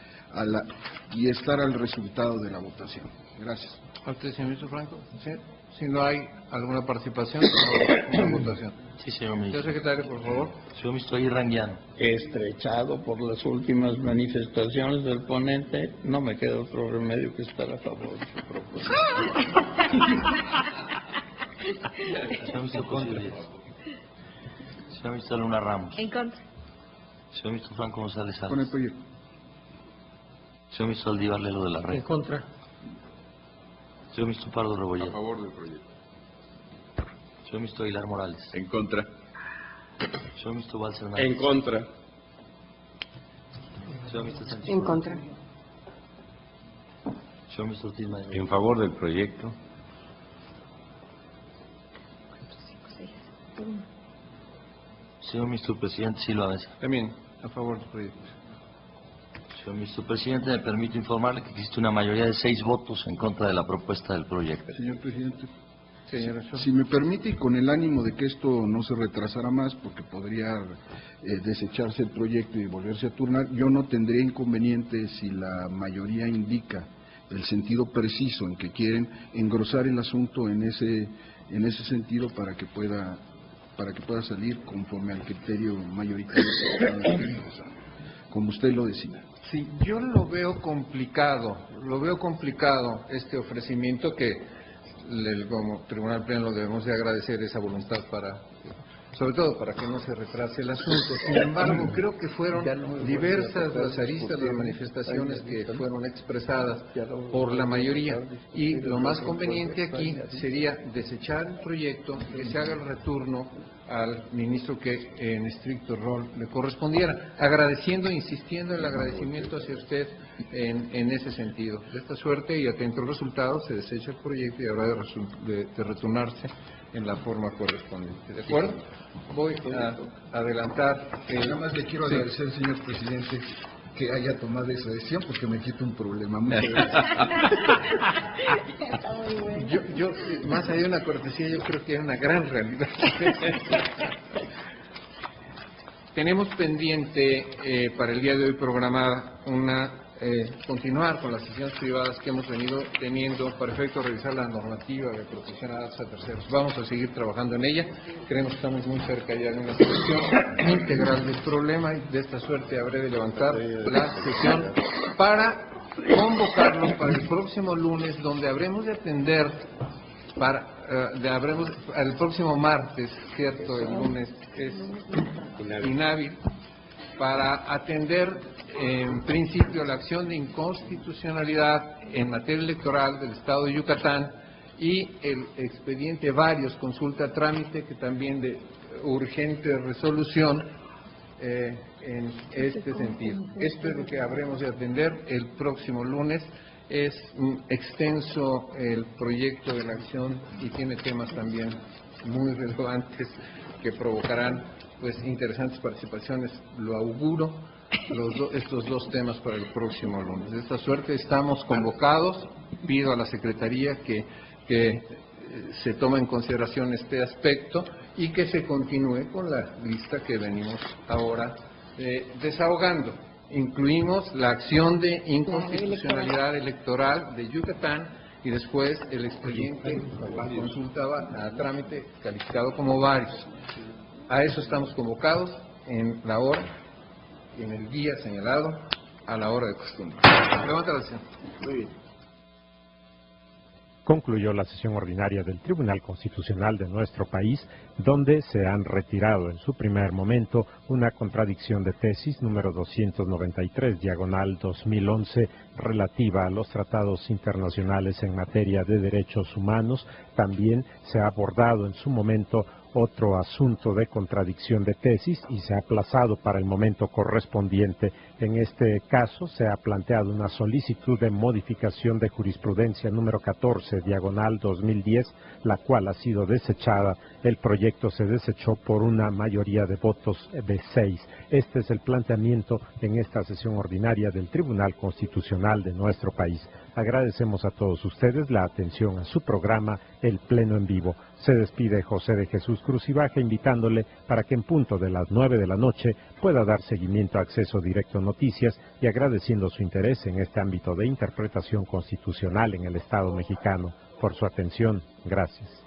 resultado de la votación. Gracias. Señor ministro Franco, ¿sí? Si no hay alguna participación, una votación. Sí, señor ministro. Señor secretario, por favor. Señor ministro Aguirre Anguiano. Estrechado por las últimas manifestaciones del ponente, no me queda otro remedio que estar a favor de su proposición. Señor ministro Conde. Señor ministro Luna Ramos. En contra. Señor ministro Franco González Salas. Con el proyecto. Señor ministro Aldívar Lelo de la Red. En contra. Señor ministro Pardo Rebolledo. A favor del proyecto. Señor ministro Aguilar Morales. En contra. Señor ministro Valls Hernández. En contra. Señor ministro Sánchez. En contra. Señor ministro Ortiz Mayor. En favor del proyecto. Señor ministro presidente Silva Mesa. También a favor del proyecto. Señor ministro presidente, me permito informarle que existe una mayoría de 6 votos en contra de la propuesta del proyecto. Señor presidente, Señor, si me permite, y con el ánimo de que esto no se retrasara más, porque podría desecharse el proyecto y volverse a turnar, yo no tendría inconveniente si la mayoría indica el sentido preciso en que quieren engrosar el asunto en ese sentido para que pueda salir conforme al criterio mayoritario, como usted lo decida. Sí, yo lo veo complicado este ofrecimiento que como Tribunal Pleno debemos de agradecer esa voluntad sobre todo para que no se retrase el asunto. Sin embargo, creo que fueron diversas las aristas, las manifestaciones que fueron expresadas por la mayoría, y lo más conveniente aquí sería desechar el proyecto, que se haga el retorno al ministro que en estricto rol le correspondiera, agradeciendo, insistiendo en el agradecimiento hacia usted en ese sentido. De esta suerte, y atento al resultado, se desecha el proyecto y habrá de retornarse en la forma correspondiente. ¿De acuerdo? Voy a adelantar. Nada más le quiero agradecer, señor presidente, que haya tomado esa decisión, porque me quita un problema. Muchas gracias. Yo, más allá de una cortesía, yo creo que es una gran realidad. Tenemos pendiente para el día de hoy programada continuar con las sesiones privadas que hemos venido teniendo para efecto de revisar la normativa de protección a datos a terceros. Vamos a seguir trabajando en ella. Creemos que estamos muy cerca ya de una solución integral del problema, y de esta suerte habré de levantar la sesión para convocarlos para el próximo lunes, donde habremos de atender el próximo martes, cierto, el lunes es inhábil, para atender en principio la acción de inconstitucionalidad en materia electoral del Estado de Yucatán y el expediente varios consulta trámite, que también de urgente resolución en este sentido. Esto es lo que habremos de atender el próximo lunes. Es extenso el proyecto de la acción y tiene temas también muy relevantes que provocarán interesantes participaciones. Lo auguro, estos dos temas para el próximo lunes. De esta suerte estamos convocados. Pido a la Secretaría que se tome en consideración este aspecto y que se continúe con la lista que venimos ahora desahogando. Incluimos la acción de inconstitucionalidad electoral de Yucatán y después el expediente consultaba a trámite calificado como varios. A eso estamos convocados en la hora y en el día señalado a la hora de costumbre. Levanta la sesión. Muy bien. Concluyó la sesión ordinaria del Tribunal Constitucional de nuestro país, donde se han retirado en su primer momento una contradicción de tesis número 293, diagonal 2011, relativa a los tratados internacionales en materia de derechos humanos. También se ha abordado en su momento otro asunto de contradicción de tesis y se ha aplazado para el momento correspondiente. En este caso se ha planteado una solicitud de modificación de jurisprudencia número 14, diagonal 2010, la cual ha sido desechada. El proyecto se desechó por una mayoría de votos de 6. Este es el planteamiento en esta sesión ordinaria del Tribunal Constitucional de nuestro país. Agradecemos a todos ustedes la atención a su programa El Pleno en Vivo. Se despide José de Jesús Cruz Ibaja, invitándole para que en punto de las 9 de la noche pueda dar seguimiento a Acceso Directo Noticias y agradeciendo su interés en este ámbito de interpretación constitucional en el Estado mexicano. Por su atención, gracias.